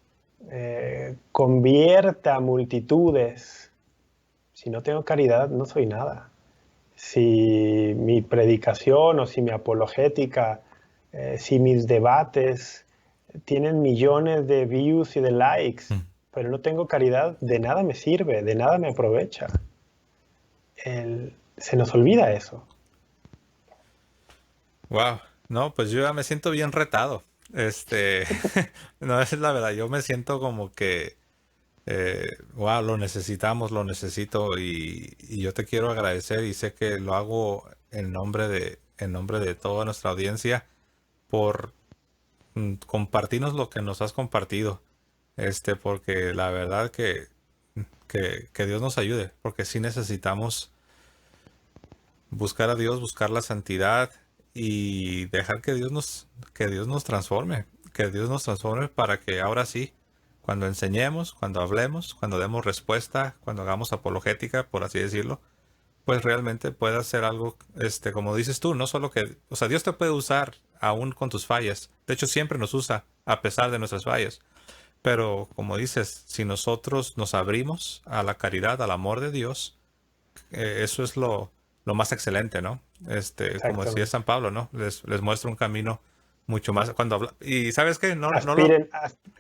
convierta multitudes, si no tengo caridad, no soy nada. Si mi predicación o si mi apologética, si mis debates tienen millones de views y de likes, pero no tengo caridad, de nada me sirve, de nada me aprovecha. Se nos olvida eso. wow, no, pues yo ya me siento bien retado. No, esa es la verdad, yo me siento como que wow, lo necesitamos, lo necesito y yo te quiero agradecer y sé que lo hago en nombre de toda nuestra audiencia por compartirnos lo que nos has compartido. Porque la verdad que Dios nos ayude, porque sí necesitamos buscar a Dios, buscar la santidad y dejar que Dios nos transforme, que Dios nos transforme para que ahora sí, cuando enseñemos, cuando hablemos, cuando demos respuesta, cuando hagamos apologética, por así decirlo, pues realmente pueda ser algo, como dices tú, no solo que, o sea, Dios te puede usar aún con tus fallas. De hecho, siempre nos usa a pesar de nuestras fallas. Pero como dices, si nosotros nos abrimos a la caridad, al amor de Dios, eso es lo más excelente, ¿no? Como decía Exactamente. San Pablo, ¿no? Les muestra un camino mucho más cuando habla. Y ¿sabes qué? No lo.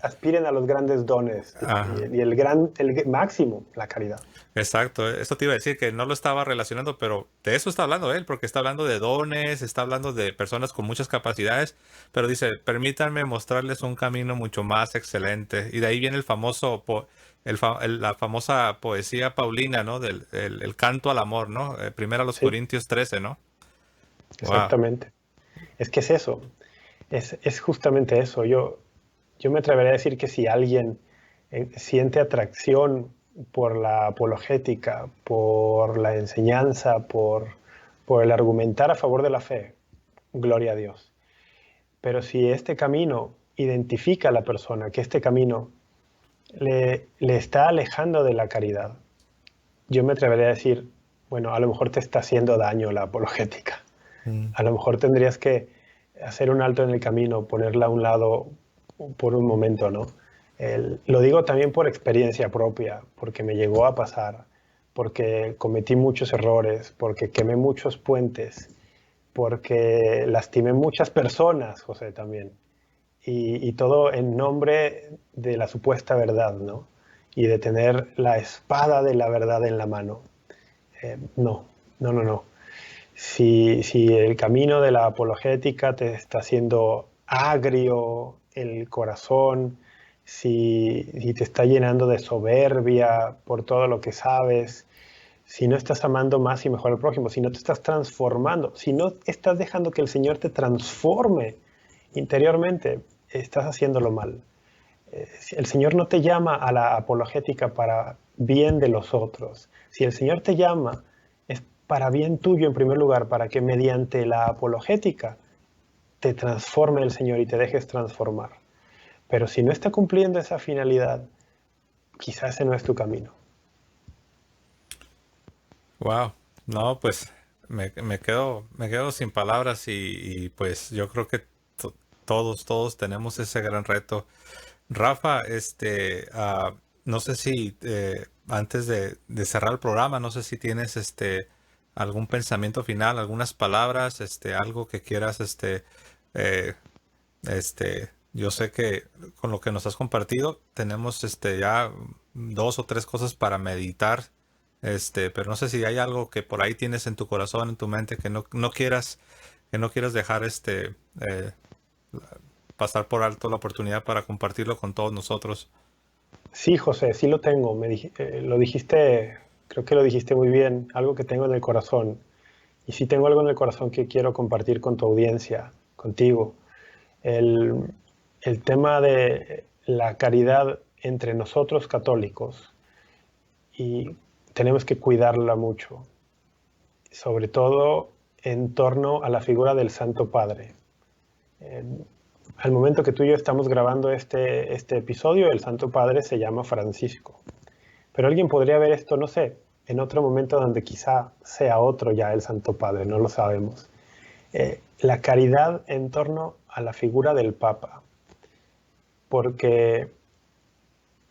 Aspiren a los grandes dones Ajá, y el máximo, la caridad. exacto. Esto te iba a decir que no lo estaba relacionando, pero de eso está hablando él, porque está hablando de dones, está hablando de personas con muchas capacidades, pero dice, permítanme mostrarles un camino mucho más excelente. Y de ahí viene el famoso, la famosa poesía paulina, ¿no? El canto al amor, ¿no? Primero a los Sí, Corintios 13, ¿no? Wow. exactamente. Es que es eso, es justamente eso. Yo me atrevería a decir que si alguien siente atracción por la apologética, por la enseñanza, por el argumentar a favor de la fe, gloria a Dios. Pero si este camino identifica a la persona, que este camino le está alejando de la caridad, yo me atrevería a decir, bueno, a lo mejor te está haciendo daño la apologética. Mm. A lo mejor tendrías que hacer un alto en el camino, ponerla a un lado por un momento, ¿no? Lo digo también por experiencia propia, porque me llegó a pasar, porque cometí muchos errores, porque quemé muchos puentes, porque lastimé muchas personas, José, también. Y todo en nombre de la supuesta verdad, ¿no? Y de tener la espada de la verdad en la mano. No, no, no, no. Si el camino de la apologética te está haciendo agrio el corazón, si te está llenando de soberbia por todo lo que sabes, si no estás amando más y mejor al prójimo, si no te estás transformando, si no estás dejando que el Señor te transforme interiormente, estás haciéndolo mal. Si el Señor no te llama a la apologética para bien de los otros. Si el Señor te llama, es para bien tuyo en primer lugar, para que mediante la apologética te transforme el Señor y te dejes transformar. Pero si no está cumpliendo esa finalidad, quizás ese no es tu camino. Wow. No, pues me quedo sin palabras pues yo creo que todos tenemos ese gran reto. Rafa, no sé si antes de cerrar el programa, no sé si tienes algún pensamiento final, algunas palabras, algo que quieras, eh, yo sé que con lo que nos has compartido tenemos ya dos o tres cosas para meditar, pero no sé si hay algo que por ahí tienes en tu corazón, en tu mente, que no quieras dejar pasar por alto la oportunidad para compartirlo con todos nosotros. Sí, José, sí lo tengo. Lo dijiste, creo que lo dijiste muy bien, algo que tengo en el corazón. Y sí tengo algo en el corazón que quiero compartir con tu audiencia, contigo. El, el tema de la caridad entre nosotros católicos, y tenemos que cuidarla mucho, sobre todo en torno a la figura del Santo Padre. Eh, Al momento que tú y yo estamos grabando este episodio, el Santo Padre se llama Francisco. Pero alguien podría ver esto, no sé, en otro momento donde quizá sea otro ya el Santo Padre, no lo sabemos. La caridad en torno a la figura del Papa, porque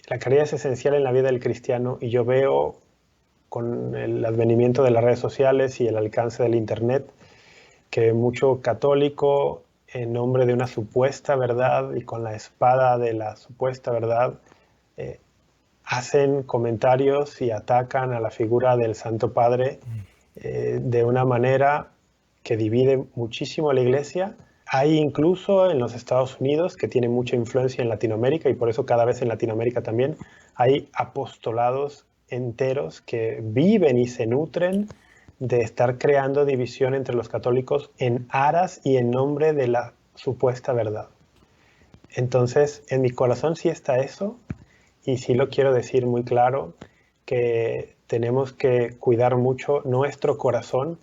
la caridad es esencial en la vida del cristiano y yo veo con el advenimiento de las redes sociales y el alcance del Internet que mucho católico en nombre de una supuesta verdad y con la espada de la supuesta verdad eh, hacen comentarios y atacan a la figura del Santo Padre de una manera que divide muchísimo a la Iglesia. Hay incluso en los Estados Unidos, que tiene mucha influencia en Latinoamérica, y por eso cada vez en Latinoamérica también, hay apostolados enteros que viven y se nutren de estar creando división entre los católicos en aras y en nombre de la supuesta verdad. Entonces, en mi corazón sí está eso, y sí lo quiero decir muy claro, que tenemos que cuidar mucho nuestro corazón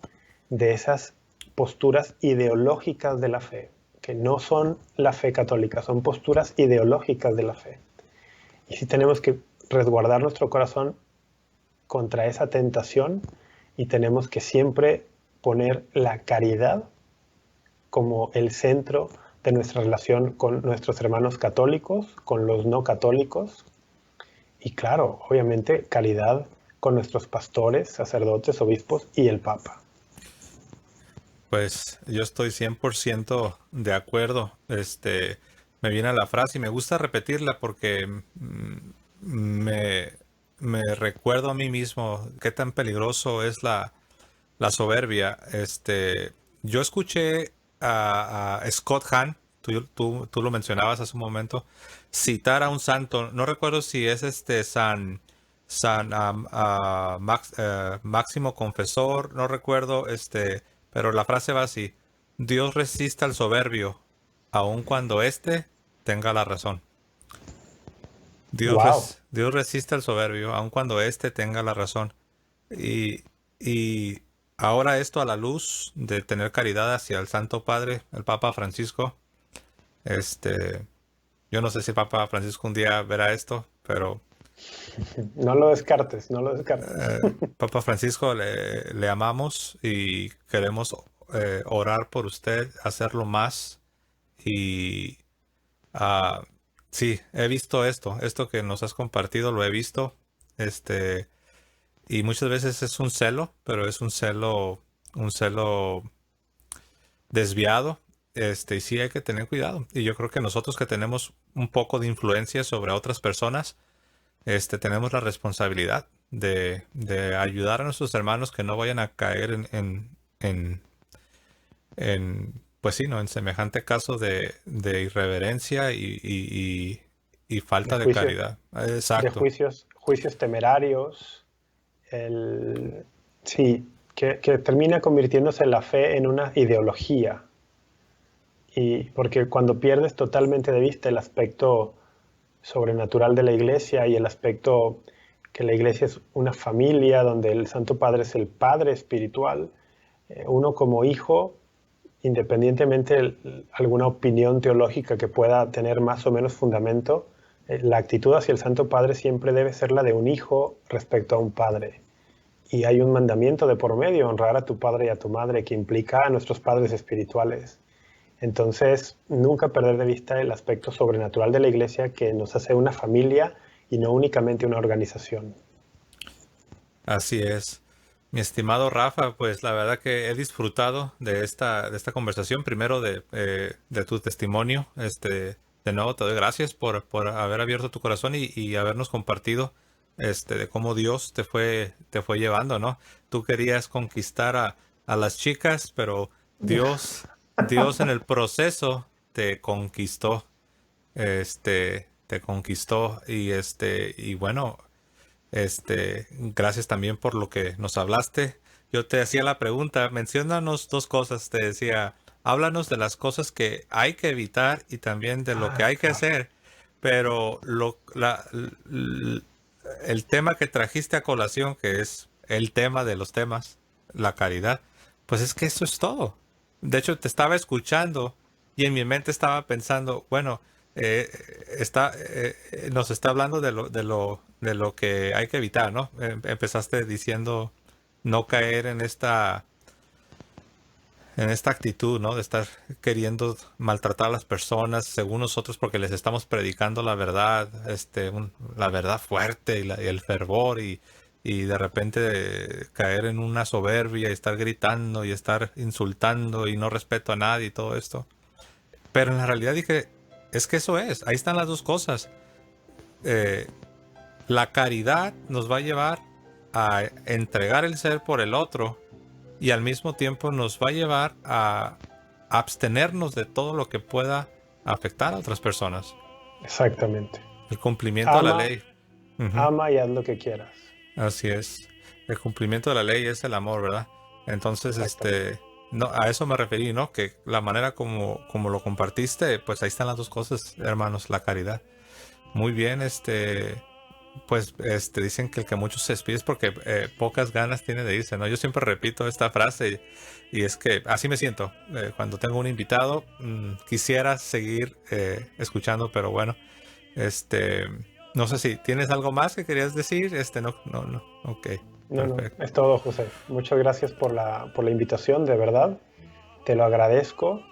de esas posturas ideológicas de la fe, que no son la fe católica, son posturas ideológicas de la fe. Y sí tenemos que resguardar nuestro corazón contra esa tentación y tenemos que siempre poner la caridad como el centro de nuestra relación con nuestros hermanos católicos, con los no católicos, y claro, obviamente, calidad con nuestros pastores, sacerdotes, obispos y el Papa. Pues yo estoy 100% de acuerdo. Me viene la frase y me gusta repetirla porque me, me recuerdo a mí mismo qué tan peligroso es la soberbia. Yo escuché a Scott Hahn, tú lo mencionabas hace un momento, citar a un santo. No recuerdo si es Máximo Confesor, no recuerdo, pero la frase va así: Dios resiste al soberbio, aun cuando éste tenga la razón. ¡Wow! Dios resiste al soberbio, aun cuando éste tenga la razón. Y, y ahora esto a la luz de tener caridad hacia el Santo Padre, el Papa Francisco, este, yo no sé si el Papa Francisco un día verá esto, pero No lo descartes, no lo descartes. Papa Francisco le amamos y queremos orar por usted, hacerlo más y ah, Sí, he visto esto que nos has compartido, lo he visto, este, y muchas veces es un celo, pero es un celo desviado, y sí hay que tener cuidado. Y yo creo que nosotros que tenemos un poco de influencia sobre otras personas, tenemos la responsabilidad de ayudar a nuestros hermanos que no vayan a caer en, pues sí, ¿no? En semejante caso de irreverencia y De falta de juicios, caridad. de Exacto. juicios temerarios, el, sí, que termina convirtiéndose la fe en una ideología. Y porque cuando pierdes totalmente de vista el aspecto sobrenatural de la iglesia y el aspecto que la iglesia es una familia donde el Santo Padre es el Padre espiritual, uno como hijo, independientemente de alguna opinión teológica que pueda tener más o menos fundamento, la actitud hacia el Santo Padre siempre debe ser la de un hijo respecto a un padre. Y hay un mandamiento de por medio, honrar a tu padre y a tu madre, que implica a nuestros padres espirituales. Entonces, nunca perder de vista el aspecto sobrenatural de la iglesia que nos hace una familia y no únicamente una organización. Así es. Mi estimado Rafa, pues la verdad que he disfrutado de esta conversación, primero de tu testimonio. De nuevo te doy gracias por haber abierto tu corazón y habernos compartido de cómo Dios te fue llevando, ¿no? Tú querías conquistar a las chicas, pero Dios en el proceso te conquistó. Te conquistó y bueno. Gracias también por lo que nos hablaste. Yo te hacía la pregunta, menciónanos dos cosas. Te decía, háblanos de las cosas que hay que evitar y también de lo que hay que Claro. hacer. Pero el tema que trajiste a colación, que es el tema de los temas, la caridad, pues es que eso es todo. De hecho, te estaba escuchando y en mi mente estaba pensando, bueno, eh, nos está hablando de lo que hay que evitar, ¿no? Empezaste diciendo no caer en esta actitud, ¿no? De estar queriendo maltratar a las personas según nosotros porque les estamos predicando la verdad, la verdad fuerte y el fervor y de repente caer en una soberbia y estar gritando y estar insultando y no respeto a nadie y todo esto. Pero en la realidad dije, es que eso es, ahí están las dos cosas. Eh, la caridad nos va a llevar a entregar el ser por el otro y al mismo tiempo nos va a llevar a abstenernos de todo lo que pueda afectar a otras personas. Exactamente. El cumplimiento de la Ama, ley. Ujú. ama y haz lo que quieras. Así es. El cumplimiento de la ley es el amor, ¿verdad? Entonces, Exactamente. no, a eso me referí, ¿no? Que la manera como lo compartiste, pues ahí están las dos cosas, hermanos, la caridad. Muy bien, pues dicen que el que mucho se despide es porque pocas ganas tiene de irse, ¿no? Yo siempre repito esta frase y es que así me siento. Cuando tengo un invitado, quisiera seguir escuchando, pero bueno, este, no sé si tienes algo más que querías decir. No. Ok, No, no, perfecto. es todo, José. Muchas gracias por la invitación, de verdad. Te lo agradezco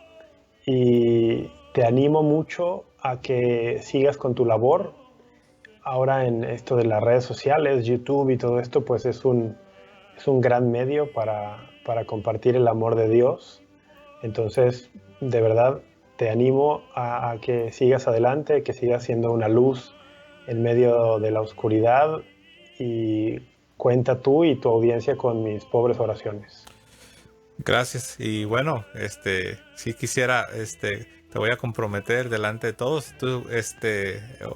y te animo mucho a que sigas con tu labor. Ahora en esto de las redes sociales, YouTube y todo esto, pues es un gran medio para compartir el amor de Dios. Entonces, de verdad, te animo a que sigas adelante, que sigas siendo una luz en medio de la oscuridad y cuenta tú y tu audiencia con mis pobres oraciones. Gracias. Y bueno, si quisiera, te voy a comprometer delante de todos. Tú,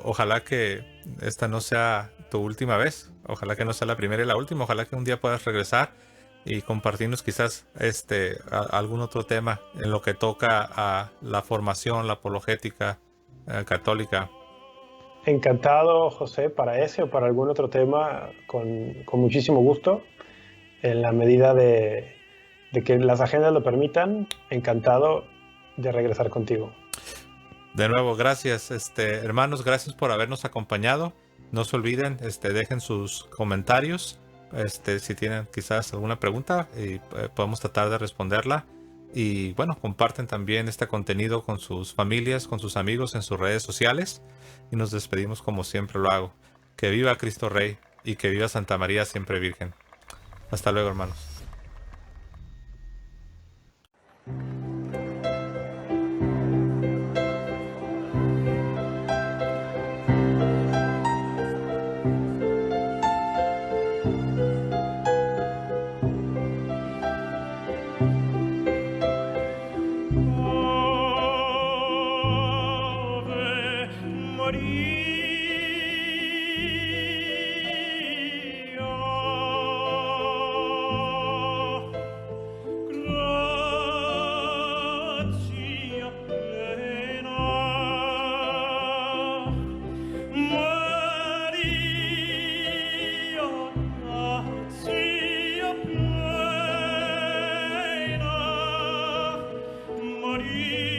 ojalá que esta no sea tu última vez. Ojalá que no sea la primera y la última. Ojalá que un día puedas regresar y compartirnos quizás, algún otro tema en lo que toca a la formación, la apologética, católica. Encantado, José, para ese o para algún otro tema, con muchísimo gusto, en la medida de que las agendas lo permitan, encantado de regresar contigo. De nuevo, gracias, hermanos, gracias por habernos acompañado. No se olviden, dejen sus comentarios, si tienen quizás alguna pregunta y podemos tratar de responderla. Y bueno, comparten también este contenido con sus familias, con sus amigos en sus redes sociales. Y nos despedimos como siempre lo hago. Que viva Cristo Rey y que viva Santa María siempre Virgen. Hasta luego, hermanos. Ave Maria, gratia plena, Maria, gratia plena, Maria.